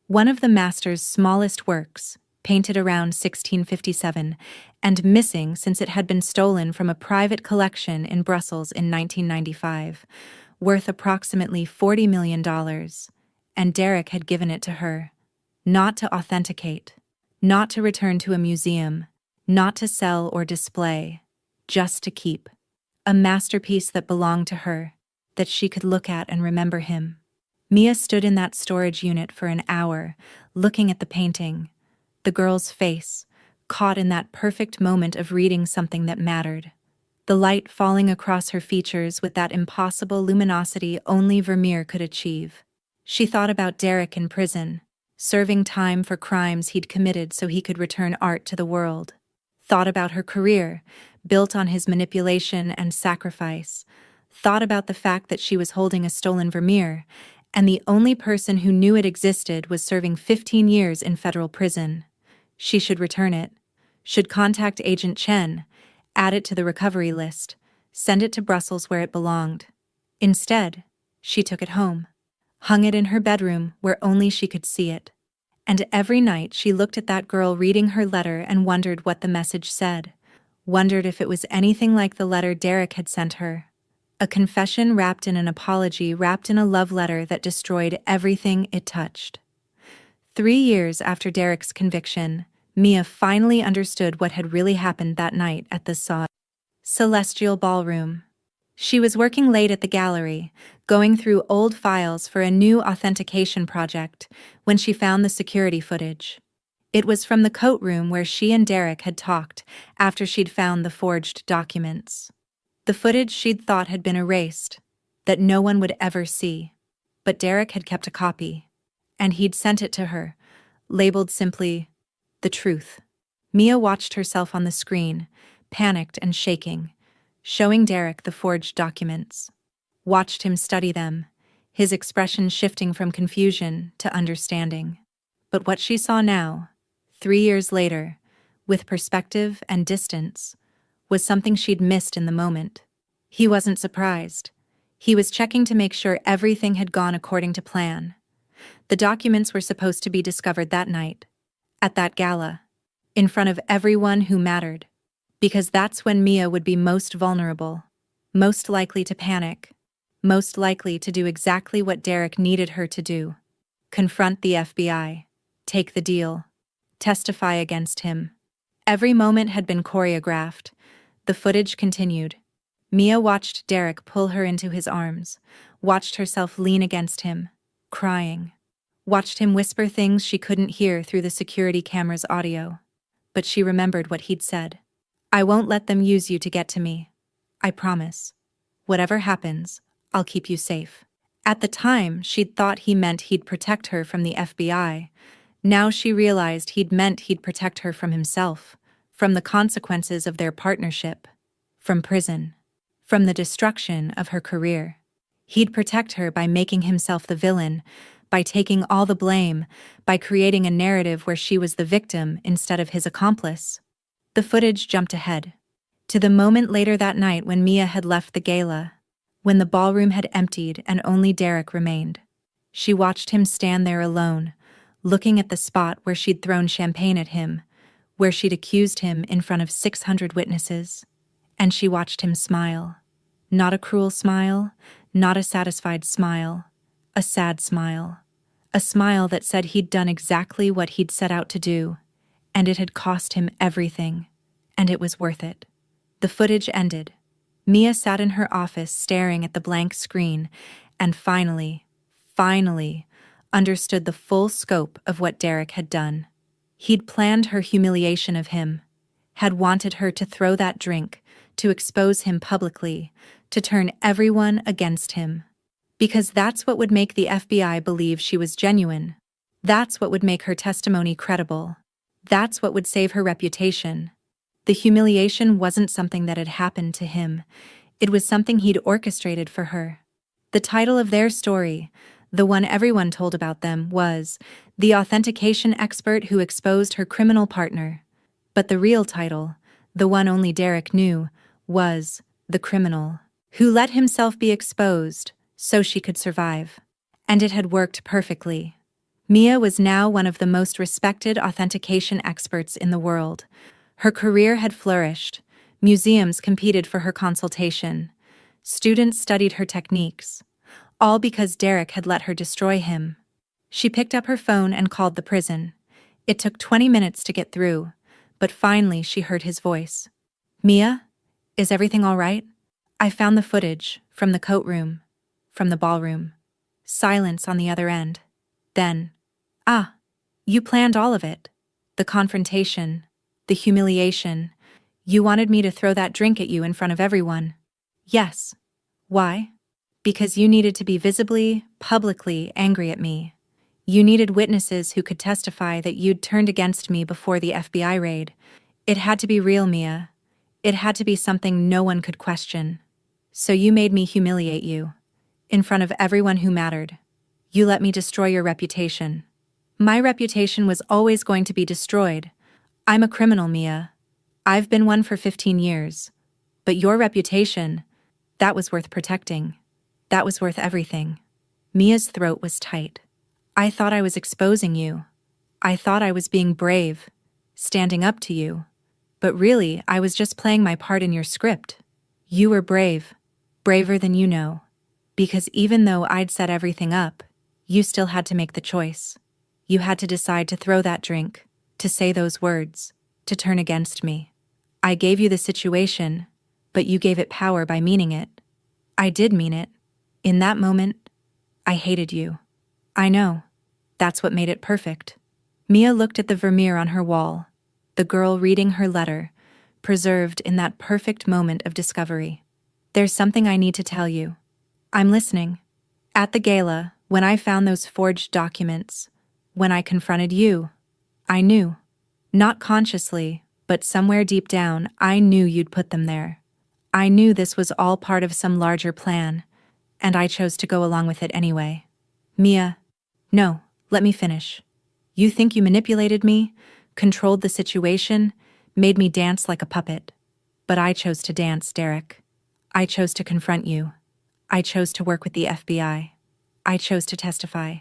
One of the master's smallest works, painted around 1657, and missing since it had been stolen from a private collection in Brussels in 1995, worth approximately $40 million, and Derek had given it to her. Not to authenticate, not to return to a museum, not to sell or display, just to keep. A masterpiece that belonged to her, that she could look at and remember him. Mia stood in that storage unit for an hour, looking at the painting, the girl's face, caught in that perfect moment of reading something that mattered. The light falling across her features with that impossible luminosity only Vermeer could achieve. She thought about Derek in prison, serving time for crimes he'd committed so he could return art to the world. Thought about her career, built on his manipulation and sacrifice. Thought about the fact that she was holding a stolen Vermeer, and the only person who knew it existed was serving 15 years in federal prison. She should return it. Should contact Agent Chen, add it to the recovery list, send it to Brussels where it belonged. Instead, she took it home, hung it in her bedroom where only she could see it. And every night she looked at that girl reading her letter and wondered what the message said, wondered if it was anything like the letter Derek had sent her. A confession wrapped in an apology, wrapped in a love letter that destroyed everything it touched. 3 years after Derek's conviction, Mia finally understood what had really happened that night at the Celestial Ballroom. She was working late at the gallery, going through old files for a new authentication project, when she found the security footage. It was from the coat room where she and Derek had talked after she'd found the forged documents. The footage she'd thought had been erased, that no one would ever see. But Derek had kept a copy, and he'd sent it to her, labeled simply, "The Truth." Mia watched herself on the screen, panicked and shaking, showing Derek the forged documents. Watched him study them, his expression shifting from confusion to understanding. But what she saw now, 3 years later, with perspective and distance, was something she'd missed in the moment. He wasn't surprised. He was checking to make sure everything had gone according to plan. The documents were supposed to be discovered that night, at that gala, in front of everyone who mattered, because that's when Mia would be most vulnerable, most likely to panic, most likely to do exactly what Derek needed her to do: confront the FBI, take the deal, testify against him. Every moment had been choreographed. The footage continued. Mia watched Derek pull her into his arms, watched herself lean against him, crying, watched him whisper things she couldn't hear through the security camera's audio. But she remembered what he'd said. "I won't let them use you to get to me. I promise. Whatever happens, I'll keep you safe." At the time, she'd thought he meant he'd protect her from the FBI. Now she realized he'd meant he'd protect her from himself, from the consequences of their partnership, from prison, from the destruction of her career. He'd protect her by making himself the villain, by taking all the blame, by creating a narrative where she was the victim instead of his accomplice. The footage jumped ahead, to the moment later that night when Mia had left the gala, when the ballroom had emptied and only Derek remained. She watched him stand there alone, looking at the spot where she'd thrown champagne at him, where she'd accused him in front of 600 witnesses. And she watched him smile. Not a cruel smile, not a satisfied smile, a sad smile. A smile that said he'd done exactly what he'd set out to do, and it had cost him everything, and it was worth it. The footage ended. Mia sat in her office staring at the blank screen, and finally, understood the full scope of what Derek had done. He'd planned her humiliation of him, had wanted her to throw that drink, to expose him publicly, to turn everyone against him. Because that's what would make the FBI believe she was genuine. That's what would make her testimony credible. That's what would save her reputation. The humiliation wasn't something that had happened to him. It was something he'd orchestrated for her. The title of their story, the one everyone told about them, was The Authentication Expert Who Exposed Her Criminal Partner. But the real title, the one only Derek knew, was The Criminal Who Let Himself Be Exposed so she could survive. And it had worked perfectly. Mia was now one of the most respected authentication experts in the world. Her career had flourished. Museums competed for her consultation. Students studied her techniques. All because Derek had let her destroy him. She picked up her phone and called the prison. It took 20 minutes to get through, but finally she heard his voice. "Mia, is everything all right? I found the footage from the coat room, from the ballroom." Silence on the other end. Then, "Ah, you planned all of it. The confrontation, the humiliation. You wanted me to throw that drink at you in front of everyone." "Yes. Why?" "Because you needed to be visibly, publicly angry at me. You needed witnesses who could testify that you'd turned against me before the FBI raid. It had to be real, Mia. It had to be something no one could question. So you made me humiliate you. In front of everyone who mattered. You let me destroy your reputation. My reputation was always going to be destroyed. I'm a criminal, Mia. I've been one for 15 years. But your reputation, that was worth protecting. That was worth everything." Mia's throat was tight. "I thought I was exposing you. I thought I was being brave, standing up to you. But really, I was just playing my part in your script. You were brave, braver than you know. Because even though I'd set everything up, you still had to make the choice. You had to decide to throw that drink, to say those words, to turn against me. I gave you the situation, but you gave it power by meaning it. I did mean it. In that moment, I hated you. I know. That's what made it perfect." Mia looked at the vermeer on her wall, the girl reading her letter, preserved in that perfect moment of discovery. "There's something I need to tell you. I'm listening. At the gala, when I found those forged documents, when I confronted you, I knew. Not consciously, but somewhere deep down, I knew you'd put them there. I knew this was all part of some larger plan, and I chose to go along with it anyway." "Mia, no, let me finish. You think you manipulated me, controlled the situation, made me dance like a puppet. But I chose to dance, Derek. I chose to confront you. I chose to work with the FBI. I chose to testify.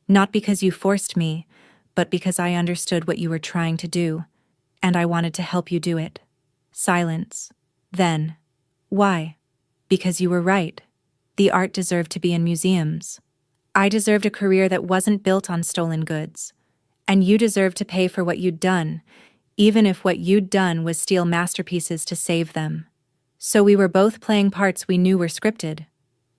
Not because you forced me, but because I understood what you were trying to do, and I wanted to help you do it." Silence. Then, "Why?" "Because you were right. The art deserved to be in museums. I deserved a career that wasn't built on stolen goods. And you deserved to pay for what you'd done, even if what you'd done was steal masterpieces to save them. So we were both playing parts we knew were scripted.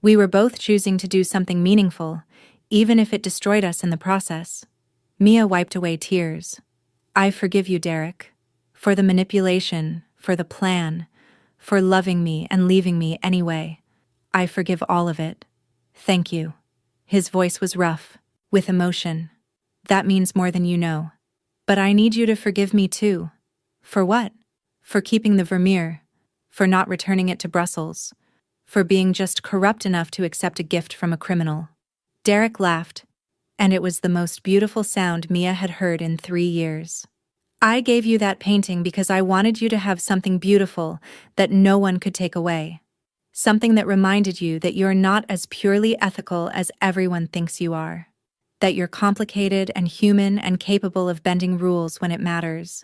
We were both choosing to do something meaningful, even if it destroyed us in the process." Mia wiped away tears. "I forgive you, Derek. For the manipulation, for the plan, for loving me and leaving me anyway. I forgive all of it. Thank you." His voice was rough, with emotion. "That means more than you know. But I need you to forgive me too." "For what?" "For keeping the vermeer. For not returning it to Brussels. For being just corrupt enough to accept a gift from a criminal." Derek laughed, and it was the most beautiful sound Mia had heard in 3 years. "I gave you that painting because I wanted you to have something beautiful that no one could take away. Something that reminded you that you're not as purely ethical as everyone thinks you are. That you're complicated and human and capable of bending rules when it matters.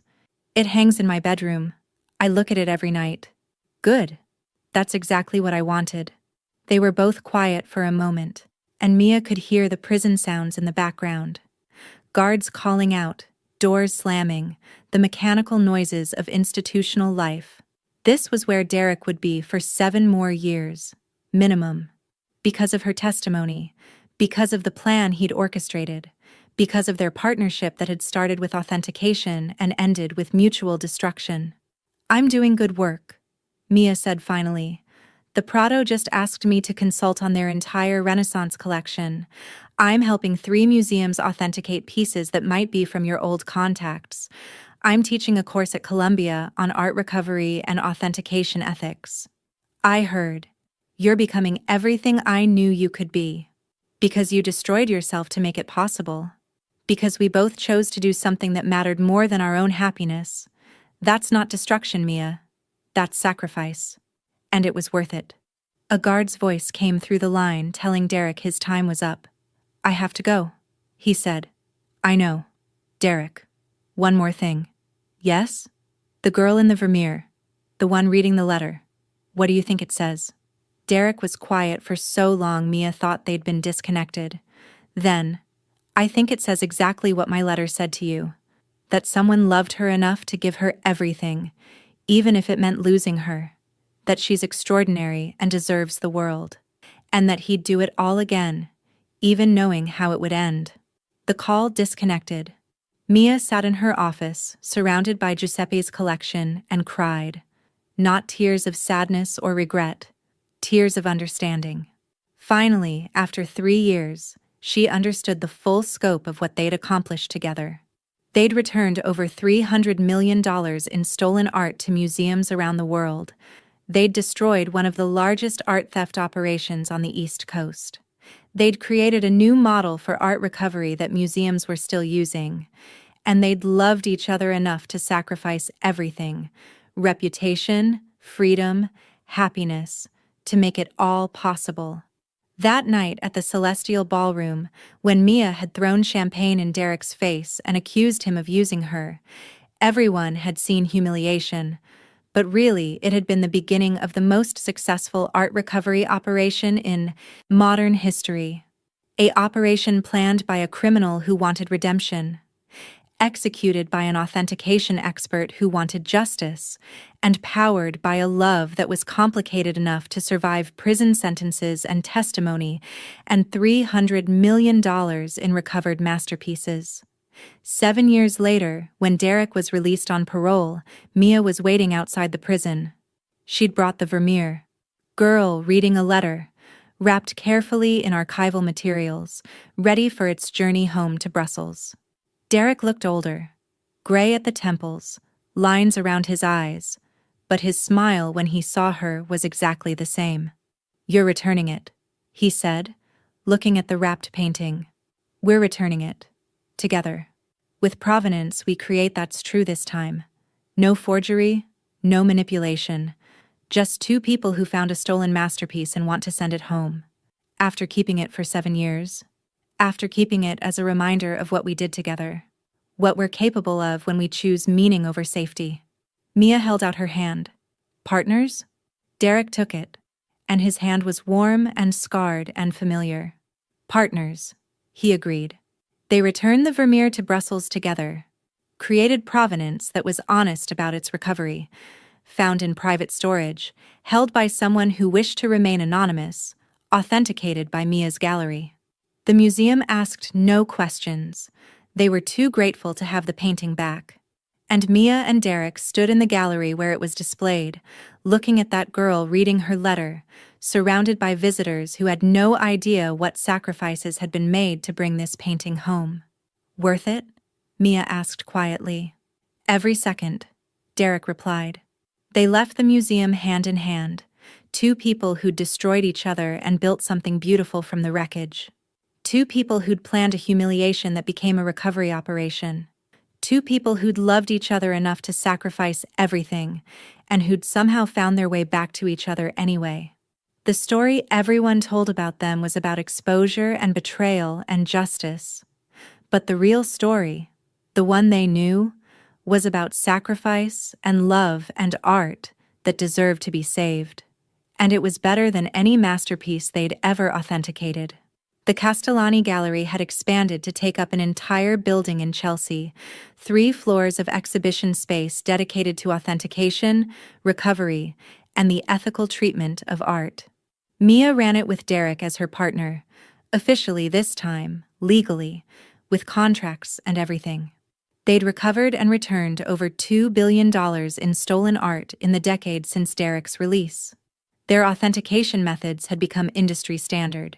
It hangs in my bedroom. I look at it every night." "Good. That's exactly what I wanted." They were both quiet for a moment, and Mia could hear the prison sounds in the background. Guards calling out, doors slamming, the mechanical noises of institutional life. This was where Derek would be for 7 more years, minimum. Because of her testimony, because of the plan he'd orchestrated, because of their partnership that had started with authentication and ended with mutual destruction. "I'm doing good work," Mia said finally. "The Prado just asked me to consult on their entire Renaissance collection. I'm helping 3 museums authenticate pieces that might be from your old contacts. I'm teaching a course at Columbia on art recovery and authentication ethics." I heard, "You're becoming everything I knew you could be. Because you destroyed yourself to make it possible. Because we both chose to do something that mattered more than our own happiness. That's not destruction, Mia. That's sacrifice. And it was worth it." A guard's voice came through the line telling Derek his time was up. "I have to go," he said. "I know. Derek. One more thing." "Yes?" "The girl in the Vermeer. The one reading the letter. What do you think it says?" Derek was quiet for so long Mia thought they'd been disconnected. Then, "I think it says exactly what my letter said to you. That someone loved her enough to give her everything, even if it meant losing her. That she's extraordinary and deserves the world. And that he'd do it all again, even knowing how it would end." The call disconnected. Mia sat in her office, surrounded by Giuseppe's collection, and cried. Not tears of sadness or regret, tears of understanding. Finally, after 3 years, she understood the full scope of what they'd accomplished together. They'd returned over $300 million in stolen art to museums around the world. They'd destroyed one of the largest art theft operations on the East Coast. They'd created a new model for art recovery that museums were still using. And they'd loved each other enough to sacrifice everything: reputation, freedom, happiness, to make it all possible. That night at the Celestial Ballroom, when Mia had thrown champagne in Derek's face and accused him of using her, everyone had seen humiliation, but really it had been the beginning of the most successful art recovery operation in modern history. An operation planned by a criminal who wanted redemption, executed by an authentication expert who wanted justice, and powered by a love that was complicated enough to survive prison sentences and testimony, and $300 million in recovered masterpieces. 7 years later, when Derek was released on parole, Mia was waiting outside the prison. She'd brought the Vermeer. Girl reading a letter, wrapped carefully in archival materials, ready for its journey home to Brussels. Derek looked older, gray at the temples, lines around his eyes, but his smile when he saw her was exactly the same. "You're returning it," he said, looking at the wrapped painting. "We're returning it. Together. With provenance, we create that's true this time. No forgery, no manipulation. Just 2 people who found a stolen masterpiece and want to send it home. After keeping it for 7 years. After keeping it as a reminder of what we did together. What we're capable of when we choose meaning over safety." Mia held out her hand. "Partners?" Derek took it, and his hand was warm and scarred and familiar. "Partners," he agreed. They returned the Vermeer to Brussels together, created provenance that was honest about its recovery, found in private storage, held by someone who wished to remain anonymous, authenticated by Mia's gallery. The museum asked no questions. They were too grateful to have the painting back. And Mia and Derek stood in the gallery where it was displayed, looking at that girl reading her letter, surrounded by visitors who had no idea what sacrifices had been made to bring this painting home. "Worth it?" Mia asked quietly. "Every second," Derek replied. They left the museum hand in hand, 2 people who'd destroyed each other and built something beautiful from the wreckage. 2 people who'd planned a humiliation that became a recovery operation. 2 people who'd loved each other enough to sacrifice everything, and who'd somehow found their way back to each other anyway. The story everyone told about them was about exposure and betrayal and justice. But the real story, the one they knew, was about sacrifice and love and art that deserved to be saved. And it was better than any masterpiece they'd ever authenticated. The Castellani Gallery had expanded to take up an entire building in Chelsea, 3 floors of exhibition space dedicated to authentication, recovery, and the ethical treatment of art. Mia ran it with Derek as her partner, Officially this time, legally, with contracts and everything. They'd recovered and returned over $2 billion in stolen art in the decade since Derek's release. Their authentication methods had become industry standard.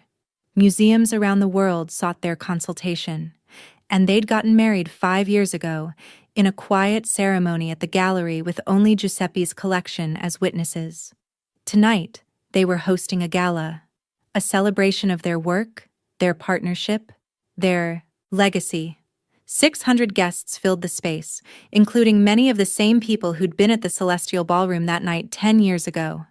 Museums around the world sought their consultation, and they'd gotten married 5 years ago in a quiet ceremony at the gallery with only Giuseppe's collection as witnesses. Tonight, they were hosting a gala, a celebration of their work, their partnership, their legacy. 600 guests filled the space, including many of the same people who'd been at the Celestial Ballroom that night 10 years ago.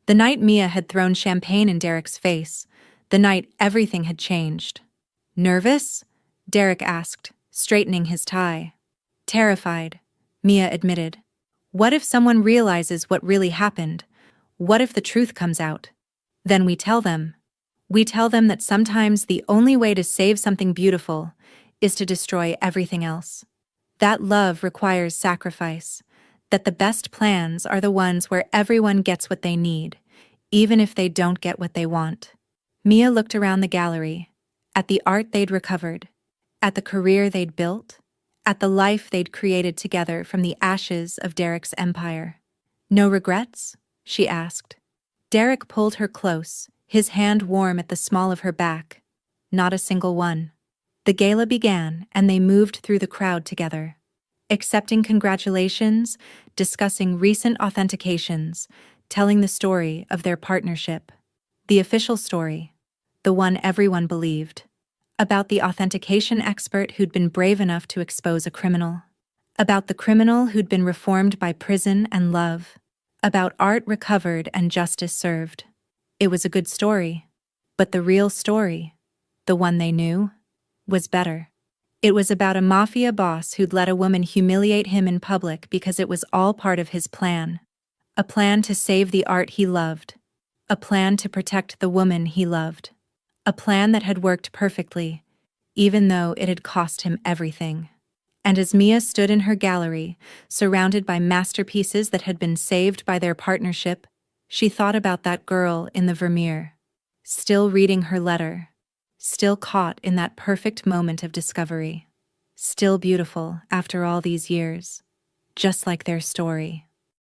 The night Mia had thrown champagne in Derek's face, the night everything had changed. Nervous? Derek asked, straightening his tie. Terrified, Mia admitted. What if someone realizes what really happened? What if the truth comes out? Then we tell them. We tell them that sometimes the only way to save something beautiful is to destroy everything else. That love requires sacrifice, that the best plans are the ones where everyone gets what they need, even if they don't get what they want. Mia looked around the gallery, at the art they'd recovered, at the career they'd built, at the life they'd created together from the ashes of Derek's empire. No regrets? She asked. Derek pulled her close, his hand warm at the small of her back. Not a single one. The gala began, and they moved through the crowd together, accepting congratulations, discussing recent authentications, telling the story of their partnership. The official story, the one everyone believed, about the authentication expert who'd been brave enough to expose a criminal, about the criminal who'd been reformed by prison and love, about art recovered and justice served. It was a good story, but the real story, the one they knew, was better. It was about a mafia boss who'd let a woman humiliate him in public because it was all part of his plan. A plan to save the art he loved. A plan to protect the woman he loved. A plan that had worked perfectly, even though it had cost him everything. And as Mia stood in her gallery, surrounded by masterpieces that had been saved by their partnership, she thought about that girl in the Vermeer, still reading her letter, still caught in that perfect moment of discovery, still beautiful after all these years, just like their story.